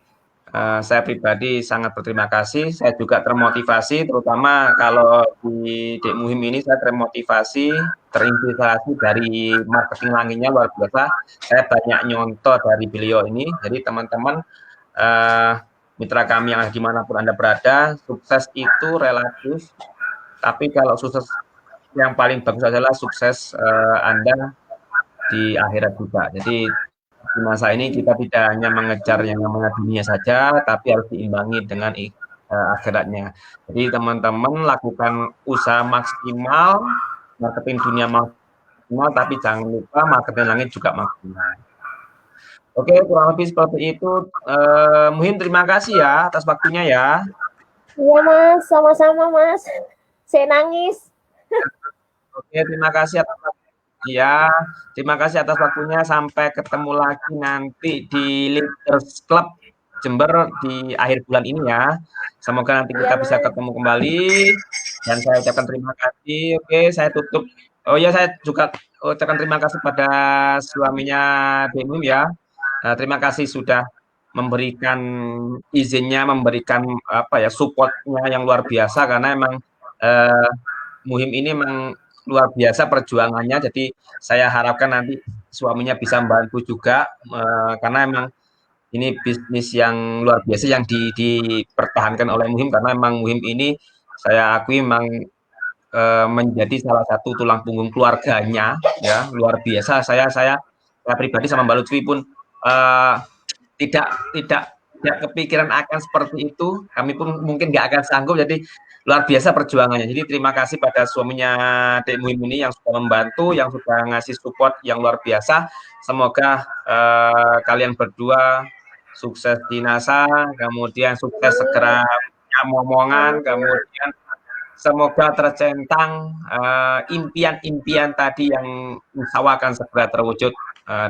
Saya pribadi sangat berterima kasih. Saya juga termotivasi, terutama kalau di Dek Muhim ini saya termotivasi, terinspirasi dari marketing langitnya luar biasa. Saya banyak nyontoh dari beliau ini. Jadi teman-teman, mitra kami yang dimanapun Anda berada, sukses itu relatif. Tapi kalau sukses yang paling bagus adalah sukses Anda di akhirat juga. Jadi di masa ini kita tidak hanya mengejar yang namanya dunia saja, tapi harus diimbangi dengan akhiratnya. Jadi teman-teman lakukan usaha maksimal, marketing dunia maksimal, tapi jangan lupa marketing langit juga maksimal. Oke, kurang lebih seperti itu. Muhim terima kasih ya atas waktunya ya. iya Mas, sama-sama Mas. Saya nangis. Oke, terima kasih atas ya, terima kasih atas waktunya. Sampai ketemu lagi nanti di Leaders Club Jember di akhir bulan ini ya. Semoga nanti Iya kita bisa Mas. ketemu kembali. Dan saya ucapkan terima kasih. Oke, saya tutup. Oh ya, saya juga ucapkan terima kasih pada suaminya Denum ya. Terima kasih sudah memberikan izinnya, memberikan apa ya supportnya yang luar biasa karena emang eh, Muhim ini memang luar biasa perjuangannya. Jadi saya harapkan nanti suaminya bisa membantu juga karena emang ini bisnis yang luar biasa yang dipertahankan oleh Muhim karena memang Muhim ini saya akui memang menjadi salah satu tulang punggung keluarganya ya luar biasa. Saya pribadi sama Mbak Lutfi pun eh, tidak tidak tidak kepikiran akan seperti itu. Kami pun mungkin nggak akan sanggup. Jadi luar biasa perjuangannya. Jadi terima kasih pada suaminya Dek Muhim ini yang sudah membantu, yang sudah ngasih support yang luar biasa. Semoga kalian berdua sukses di NASA, kemudian sukses segera punya momongan, Amin. kemudian semoga tercentang impian-impian tadi yang insya Allah akan segera terwujud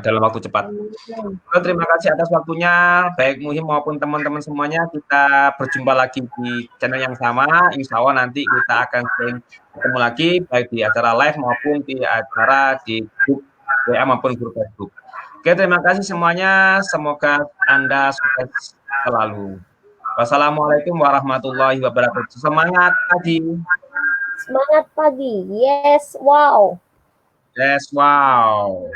dalam waktu cepat. Amin. Terima kasih atas waktunya, baik Muhim maupun teman-teman semuanya. Kita berjumpa lagi di channel yang sama. Insya Allah nanti kita akan sering ketemu lagi, baik di acara live maupun di acara di grup WA maupun grup Facebook. Oke, terima kasih semuanya. Semoga Anda sukses selalu. Wassalamualaikum warahmatullahi wabarakatuh. Semangat pagi. Semangat pagi. Yes, wow. Yes, wow.